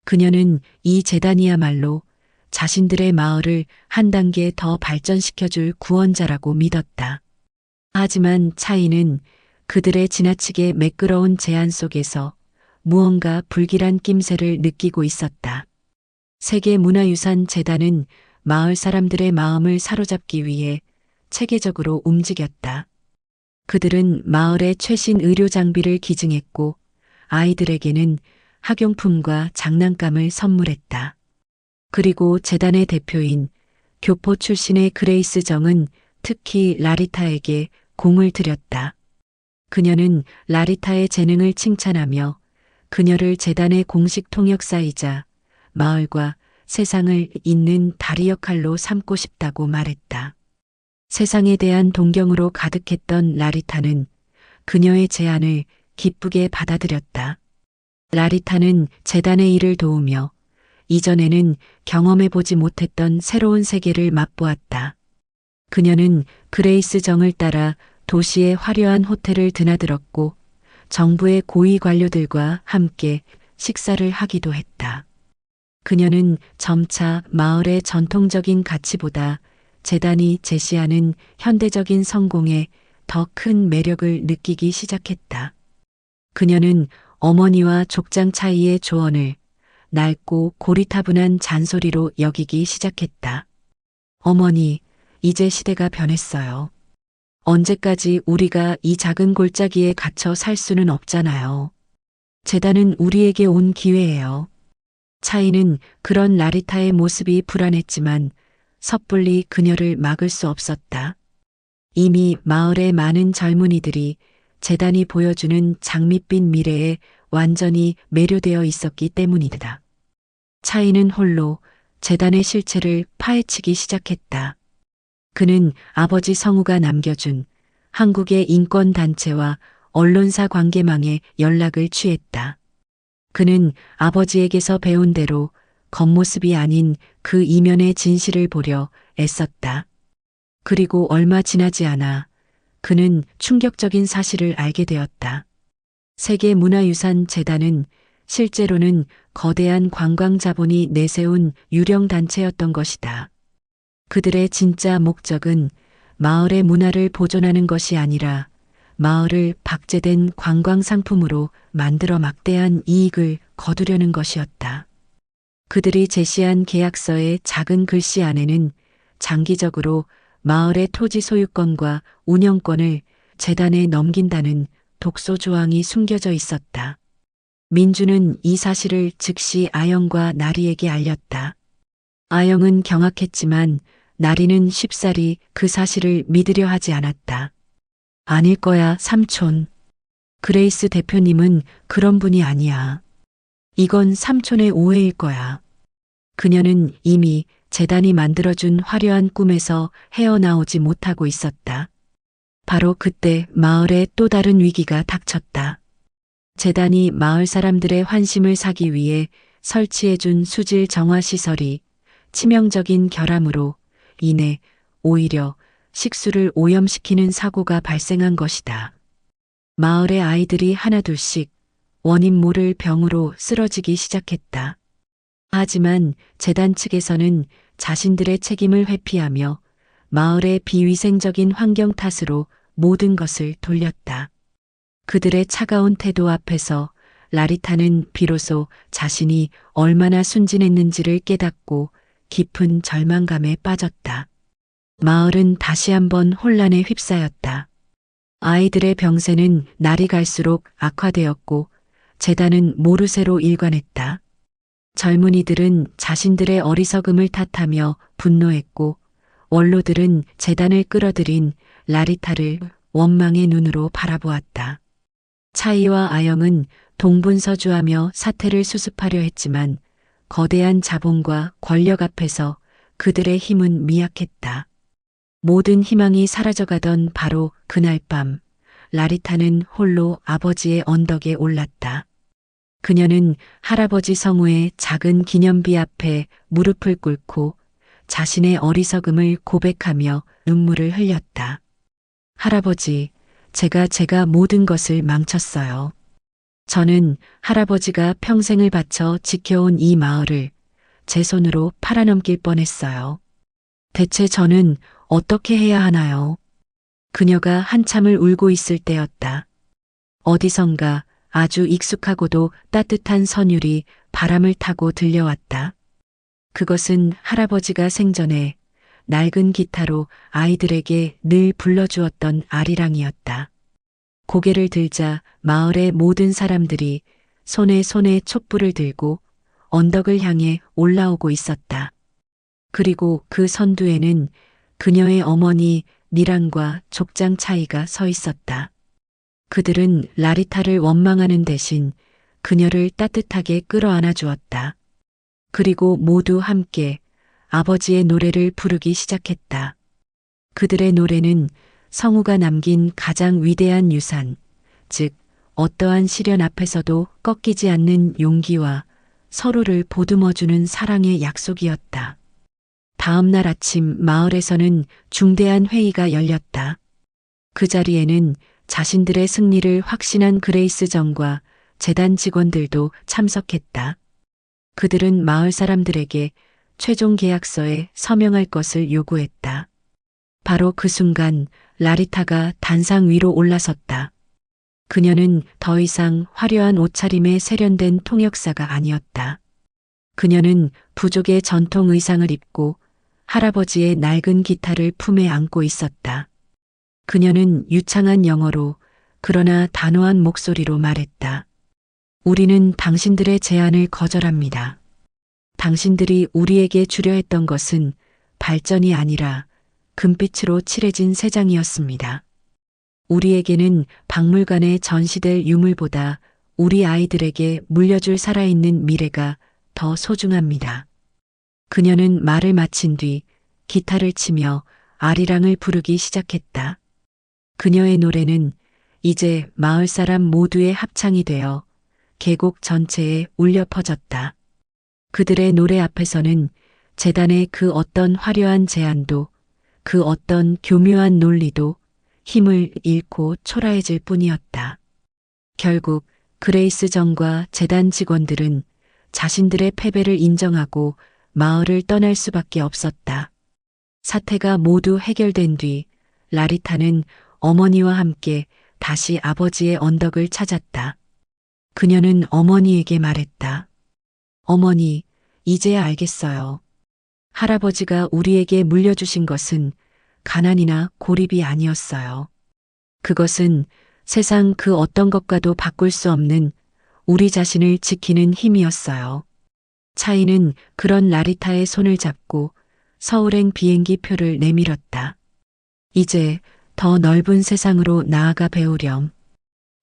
그녀는 이 재단이야말로 자신들의 마을을 한 단계 더 발전시켜줄 구원자라고 믿었다. 하지만 차이는 그들의 지나치게 매끄러운 제안 속에서 무언가 불길한 낌새를 느끼고 있었다. 세계문화유산 재단은 마을 사람들의 마음을 사로잡기 위해 체계적으로 움직였다. 그들은 마을의 최신 의료 장비를 기증했고 아이들에게는 학용품과 장난감을 선물했다. 그리고 재단의 대표인 교포 출신의 그레이스 정은 특히 라리타에게 공을 들였다. 그녀는 라리타의 재능을 칭찬하며 그녀를 재단의 공식 통역사이자 마을과 세상을 잇는 다리 역할로 삼고 싶다고 말했다. 세상에 대한 동경으로 가득했던 라리타는 그녀의 제안을 기쁘게 받아들였다. 라리타는 재단의 일을 도우며 이전에는 경험해보지 못했던 새로운 세계를 맛보았다. 그녀는 그레이스 정을 따라 도시의 화려한 호텔을 드나들었고 정부의 고위 관료들과 함께 식사를 하기도 했다. 그녀는 점차 마을의 전통적인 가치보다 재단이 제시하는 현대적인 성공에 더 큰 매력을 느끼기 시작했다. 그녀는 어머니와 족장 차이의 조언을 낡고 고리타분한 잔소리로 여기기 시작했다. 어머니, 이제 시대가 변했어요. 언제까지 우리가 이 작은 골짜기에 갇혀 살 수는 없잖아요. 재단은 우리에게 온 기회예요. 차이는 그런 라리타의 모습이 불안했지만 섣불리 그녀를 막을 수 없었다. 이미 마을의 많은 젊은이들이 재단이 보여주는 장밋빛 미래에 완전히 매료되어 있었기 때문이다. 차이는 홀로 재단의 실체를 파헤치기 시작했다. 그는 아버지 성우가 남겨준 한국의 인권단체와 언론사 관계망에 연락을 취했다. 그는 아버지에게서 배운 대로 겉모습이 아닌 그 이면의 진실을 보려 애썼다. 그리고 얼마 지나지 않아 그는 충격적인 사실을 알게 되었다. 세계문화유산 재단은 실제로는 거대한 관광 자본이 내세운 유령 단체였던 것이다. 그들의 진짜 목적은 마을의 문화를 보존하는 것이 아니라 마을을 박제된 관광 상품으로 만들어 막대한 이익을 거두려는 것이었다. 그들이 제시한 계약서의 작은 글씨 안에는 장기적으로 마을의 토지 소유권과 운영권을 재단에 넘긴다는 독소 조항이 숨겨져 있었다. 민주는 이 사실을 즉시 아영과 나리에게 알렸다. 아영은 경악했지만 나리는 쉽사리 그 사실을 믿으려 하지 않았다. 아닐 거야, 삼촌. 그레이스 대표님은 그런 분이 아니야. 이건 삼촌의 오해일 거야. 그녀는 이미 재단이 만들어준 화려한 꿈에서 헤어나오지 못하고 있었다. 바로 그때 마을에 또 다른 위기가 닥쳤다. 재단이 마을 사람들의 환심을 사기 위해 설치해준 수질 정화 시설이 치명적인 결함으로 인해 오히려 식수를 오염시키는 사고가 발생한 것이다. 마을의 아이들이 하나둘씩 원인 모를 병으로 쓰러지기 시작했다. 하지만 재단 측에서는 자신들의 책임을 회피하며 마을의 비위생적인 환경 탓으로 모든 것을 돌렸다. 그들의 차가운 태도 앞에서 라리타는 비로소 자신이 얼마나 순진했는지를 깨닫고 깊은 절망감에 빠졌다. 마을은 다시 한번 혼란에 휩싸였다. 아이들의 병세는 날이 갈수록 악화되었고 재단은 모르쇠로 일관했다. 젊은이들은 자신들의 어리석음을 탓하며 분노했고 원로들은 재단을 끌어들인 라리타를 원망의 눈으로 바라보았다. 차이와 아영은 동분서주하며 사태를 수습하려 했지만 거대한 자본과 권력 앞에서 그들의 힘은 미약했다. 모든 희망이 사라져가던 바로 그날 밤 라리타는 홀로 아버지의 언덕에 올랐다. 그녀는 할아버지 성우의 작은 기념비 앞에 무릎을 꿇고 자신의 어리석음을 고백하며 눈물을 흘렸다. 할아버지, 제가 모든 것을 망쳤어요. 저는 할아버지가 평생을 바쳐 지켜온 이 마을을 제 손으로 팔아넘길 뻔했어요. 대체 저는 어떻게 해야 하나요? 그녀가 한참을 울고 있을 때였다. 어디선가 아주 익숙하고도 따뜻한 선율이 바람을 타고 들려왔다. 그것은 할아버지가 생전에 낡은 기타로 아이들에게 늘 불러주었던 아리랑이었다. 고개를 들자 마을의 모든 사람들이 손에 촛불을 들고 언덕을 향해 올라오고 있었다. 그리고 그 선두에는 그녀의 어머니 미란과 족장 차이가 서 있었다. 그들은 라리타를 원망하는 대신 그녀를 따뜻하게 끌어안아 주었다. 그리고 모두 함께 아버지의 노래를 부르기 시작했다. 그들의 노래는 성우가 남긴 가장 위대한 유산, 즉 어떠한 시련 앞에서도 꺾이지 않는 용기와 서로를 보듬어주는 사랑의 약속이었다. 다음 날 아침 마을에서는 중대한 회의가 열렸다. 그 자리에는 자신들의 승리를 확신한 그레이스 정과 재단 직원들도 참석했다. 그들은 마을 사람들에게 최종 계약서에 서명할 것을 요구했다. 바로 그 순간 라리타가 단상 위로 올라섰다. 그녀는 더 이상 화려한 옷차림에 세련된 통역사가 아니었다. 그녀는 부족의 전통 의상을 입고 할아버지의 낡은 기타를 품에 안고 있었다. 그녀는 유창한 영어로 그러나 단호한 목소리로 말했다. 우리는 당신들의 제안을 거절합니다. 당신들이 우리에게 주려 했던 것은 발전이 아니라 금빛으로 칠해진 새 장이었습니다. 우리에게는 박물관에 전시될 유물보다 우리 아이들에게 물려줄 살아있는 미래가 더 소중합니다. 그녀는 말을 마친 뒤 기타를 치며 아리랑을 부르기 시작했다. 그녀의 노래는 이제 마을 사람 모두의 합창이 되어 계곡 전체에 울려 퍼졌다. 그들의 노래 앞에서는 재단의 그 어떤 화려한 제안도 그 어떤 교묘한 논리도 힘을 잃고 초라해질 뿐이었다. 결국 그레이스 정과 재단 직원들은 자신들의 패배를 인정하고 마을을 떠날 수밖에 없었다. 사태가 모두 해결된 뒤 라리타는 어머니와 함께 다시 아버지의 언덕을 찾았다. 그녀는 어머니에게 말했다. 어머니, 이제야 알겠어요. 할아버지가 우리에게 물려주신 것은 가난이나 고립이 아니었어요. 그것은 세상 그 어떤 것과도 바꿀 수 없는 우리 자신을 지키는 힘이었어요. 차이는 그런 라리타의 손을 잡고 서울행 비행기 표를 내밀었다. 이제 더 넓은 세상으로 나아가 배우렴.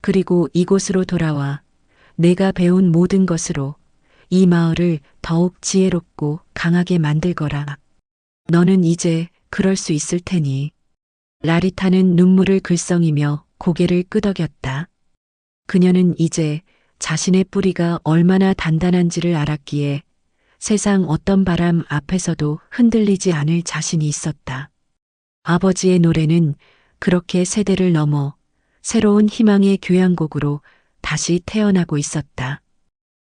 그리고 이곳으로 돌아와 내가 배운 모든 것으로 이 마을을 더욱 지혜롭고 강하게 만들거라. 너는 이제 그럴 수 있을 테니. 라리타는 눈물을 글썽이며 고개를 끄덕였다. 그녀는 이제 자신의 뿌리가 얼마나 단단한지를 알았기에 세상 어떤 바람 앞에서도 흔들리지 않을 자신이 있었다. 아버지의 노래는 그렇게 세대를 넘어 새로운 희망의 교향곡으로 다시 태어나고 있었다.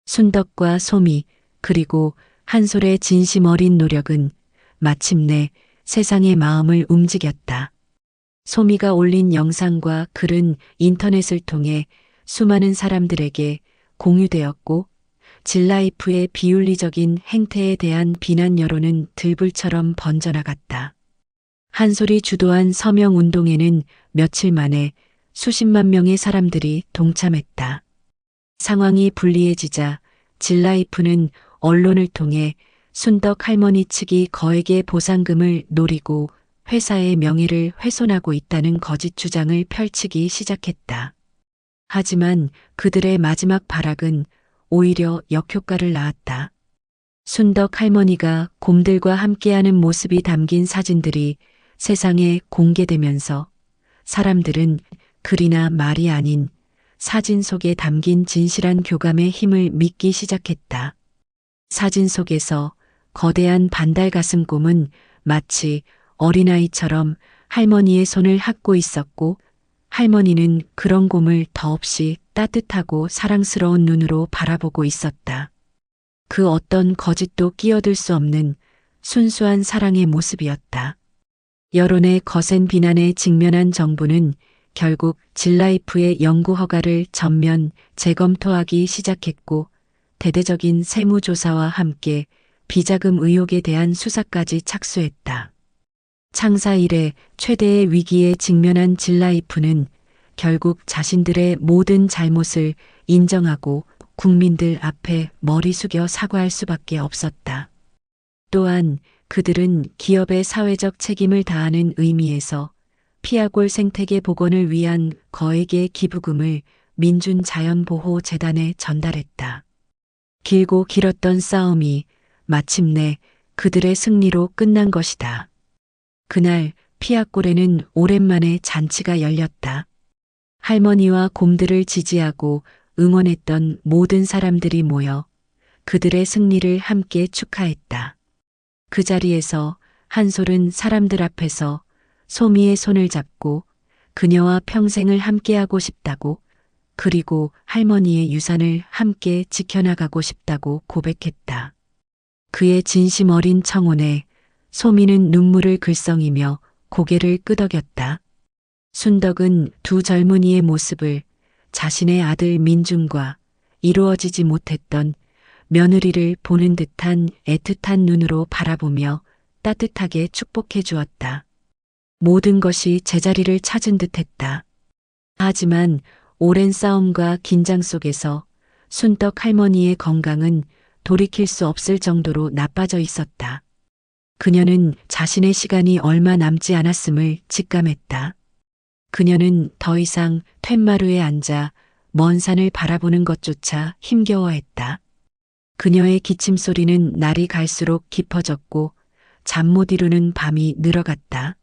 순덕과 소미 그리고 한솔의 진심 어린 노력은 마침내 세상의 마음을 움직였다. 소미가 올린 영상과 글은 인터넷을 통해 수많은 사람들에게 공유되었고 진라이프의 비윤리적인 행태에 대한 비난 여론은 들불처럼 번져나갔다. 한솔이 주도한 서명 운동에는 며칠 만에 수십만 명의 사람들이 동참했다. 상황이 불리해지자 진라이프는 언론을 통해 순덕 할머니 측이 거액의 보상금을 노리고 회사의 명예를 훼손하고 있다는 거짓 주장을 펼치기 시작했다. 하지만 그들의 마지막 발악은 오히려 역효과를 낳았다. 순덕 할머니가 곰들과 함께하는 모습이 담긴 사진들이 세상에 공개되면서 사람들은 글이나 말이 아닌 사진 속에 담긴 진실한 교감의 힘을 믿기 시작했다. 사진 속에서 거대한 반달가슴곰은 마치 어린아이처럼 할머니의 손을 합고 있었고, 할머니는 그런 곰을 더없이 따뜻하고 사랑스러운 눈으로 바라보고 있었다. 그 어떤 거짓도 끼어들 수 없는 순수한 사랑의 모습이었다. 여론의 거센 비난에 직면한 정부는 결국 진라이프의 연구 허가를 전면 재검토하기 시작했고, 대대적인 세무조사와 함께 비자금 의혹에 대한 수사까지 착수했다. 창사 이래 최대의 위기에 직면한 진라이프는 결국 자신들의 모든 잘못을 인정하고 국민들 앞에 머리 숙여 사과할 수밖에 없었다. 또한 그들은 기업의 사회적 책임을 다하는 의미에서 피아골 생태계 복원을 위한 거액의 기부금을 민준자연보호재단에 전달했다. 길고 길었던 싸움이 마침내 그들의 승리로 끝난 것이다. 그날 피아골에는 오랜만에 잔치가 열렸다. 할머니와 곰들을 지지하고 응원했던 모든 사람들이 모여 그들의 승리를 함께 축하했다. 그 자리에서 한솔은 사람들 앞에서 소미의 손을 잡고 그녀와 평생을 함께하고 싶다고, 그리고 할머니의 유산을 함께 지켜나가고 싶다고 고백했다. 그의 진심 어린 청혼에 소미는 눈물을 글썽이며 고개를 끄덕였다. 순덕은 두 젊은이의 모습을 자신의 아들 민준과 이루어지지 못했던 며느리를 보는 듯한 애틋한 눈으로 바라보며 따뜻하게 축복해 주었다. 모든 것이 제자리를 찾은 듯했다. 하지만 오랜 싸움과 긴장 속에서 순덕 할머니의 건강은 돌이킬 수 없을 정도로 나빠져 있었다. 그녀는 자신의 시간이 얼마 남지 않았음을 직감했다. 그녀는 더 이상 툇마루에 앉아 먼 산을 바라보는 것조차 힘겨워했다. 그녀의 기침 소리는 날이 갈수록 깊어졌고 잠 못 이루는 밤이 늘어갔다.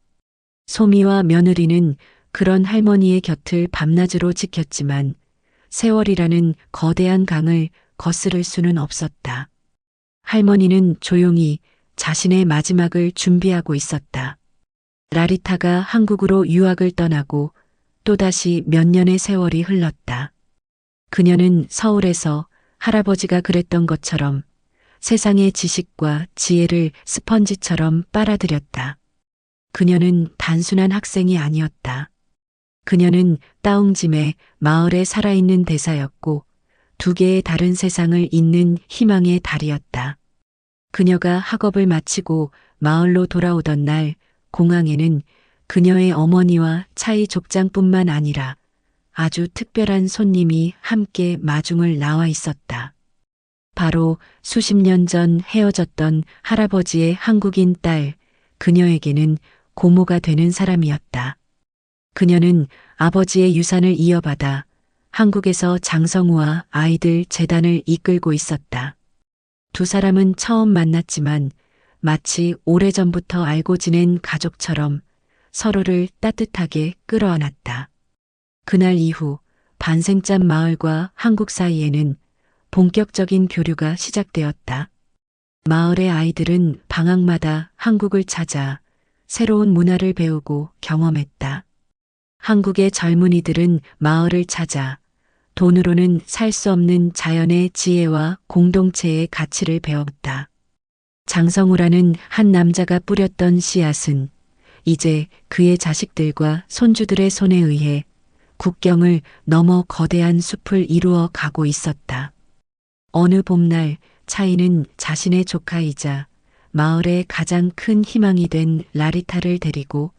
소미와 며느리는 그런 할머니의 곁을 밤낮으로 지켰지만 세월이라는 거대한 강을 거스를 수는 없었다. 할머니는 조용히 자신의 마지막을 준비하고 있었다. 라리타가 한국으로 유학을 떠나고 또다시 몇 년의 세월이 흘렀다. 그녀는 서울에서 할아버지가 그랬던 것처럼 세상의 지식과 지혜를 스펀지처럼 빨아들였다. 그녀는 단순한 학생이 아니었다. 그녀는 따옹짐의 마을에 살아있는 대사였고 두 개의 다른 세상을 잇는 희망의 달이었다. 그녀가 학업을 마치고 마을로 돌아오던 날 공항에는 그녀의 어머니와 차이 족장뿐만 아니라 아주 특별한 손님이 함께 마중을 나와 있었다. 바로 수십 년 전 헤어졌던 할아버지의 한국인 딸, 그녀에게는 고모가 되는 사람이었다. 그녀는 아버지의 유산을 이어받아 한국에서 장성우와 아이들 재단을 이끌고 있었다. 두 사람은 처음 만났지만 마치 오래전부터 알고 지낸 가족처럼 서로를 따뜻하게 끌어안았다. 그날 이후 반생짠 마을과 한국 사이에는 본격적인 교류가 시작되었다. 마을의 아이들은 방학마다 한국을 찾아 새로운 문화를 배우고 경험했다. 한국의 젊은이들은 마을을 찾아 돈으로는 살 수 없는 자연의 지혜와 공동체의 가치를 배웠다. 장성우라는 한 남자가 뿌렸던 씨앗은 이제 그의 자식들과 손주들의 손에 의해 국경을 넘어 거대한 숲을 이루어 가고 있었다. 어느 봄날 차이는 자신의 조카이자 마을의 가장 큰 희망이 된 라리타를 데리고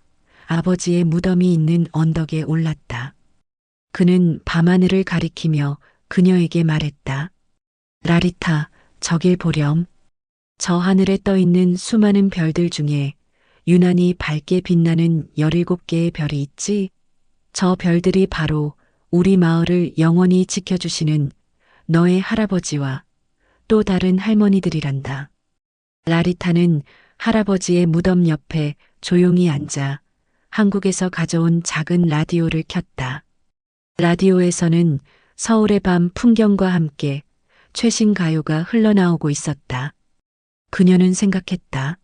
아버지의 무덤이 있는 언덕에 올랐다. 그는 밤하늘을 가리키며 그녀에게 말했다. 라리타, 저길 보렴. 저 하늘에 떠 있는 수많은 별들 중에 유난히 밝게 빛나는 17개의 별이 있지? 저 별들이 바로 우리 마을을 영원히 지켜주시는 너의 할아버지와 또 다른 할머니들이란다. 라리타는 할아버지의 무덤 옆에 조용히 앉아 한국에서 가져온 작은 라디오를 켰다. 라디오에서는 서울의 밤 풍경과 함께 최신 가요가 흘러나오고 있었다. 그녀는 생각했다.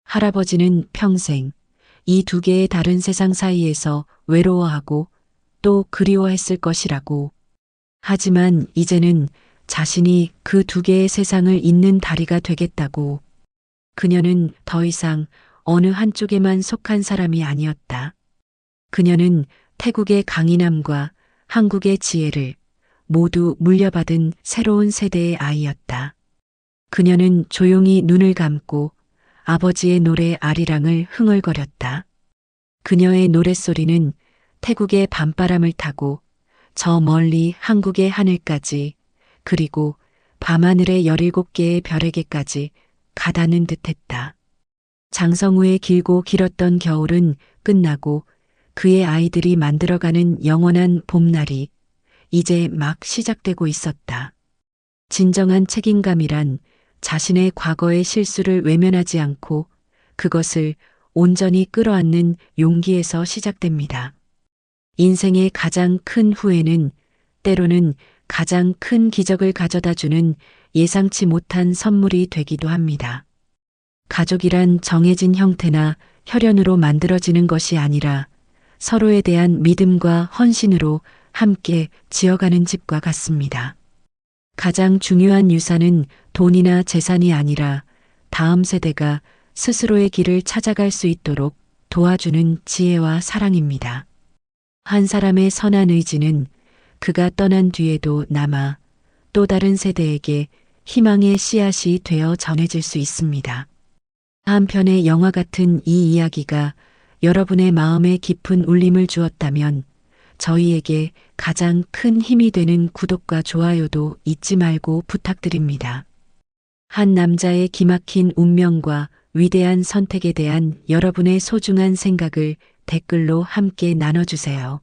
할아버지는 평생 이 두 개의 다른 세상 사이에서 외로워하고 또 그리워했을 것이라고. 하지만 이제는 자신이 그 두 개의 세상을 잇는 다리가 되겠다고. 그녀는 더 이상 어느 한쪽에만 속한 사람이 아니었다. 그녀는 태국의 강인함과 한국의 지혜를 모두 물려받은 새로운 세대의 아이였다. 그녀는 조용히 눈을 감고 아버지의 노래 아리랑을 흥얼거렸다. 그녀의 노랫소리는 태국의 밤바람을 타고 저 멀리 한국의 하늘까지, 그리고 밤하늘의 17개의 별에게까지 가닿는 듯했다. 장성우의 길고 길었던 겨울은 끝나고 그의 아이들이 만들어가는 영원한 봄날이 이제 막 시작되고 있었다. 진정한 책임감이란 자신의 과거의 실수를 외면하지 않고 그것을 온전히 끌어안는 용기에서 시작됩니다. 인생의 가장 큰 후회는 때로는 가장 큰 기적을 가져다 주는 예상치 못한 선물이 되기도 합니다. 가족이란 정해진 형태나 혈연으로 만들어지는 것이 아니라 서로에 대한 믿음과 헌신으로 함께 지어가는 집과 같습니다. 가장 중요한 유산은 돈이나 재산이 아니라 다음 세대가 스스로의 길을 찾아갈 수 있도록 도와주는 지혜와 사랑입니다. 한 사람의 선한 의지는 그가 떠난 뒤에도 남아 또 다른 세대에게 희망의 씨앗이 되어 전해질 수 있습니다. 한편의 영화 같은 이 이야기가 여러분의 마음에 깊은 울림을 주었다면 저희에게 가장 큰 힘이 되는 구독과 좋아요도 잊지 말고 부탁드립니다. 한 남자의 기막힌 운명과 위대한 선택에 대한 여러분의 소중한 생각을 댓글로 함께 나눠주세요.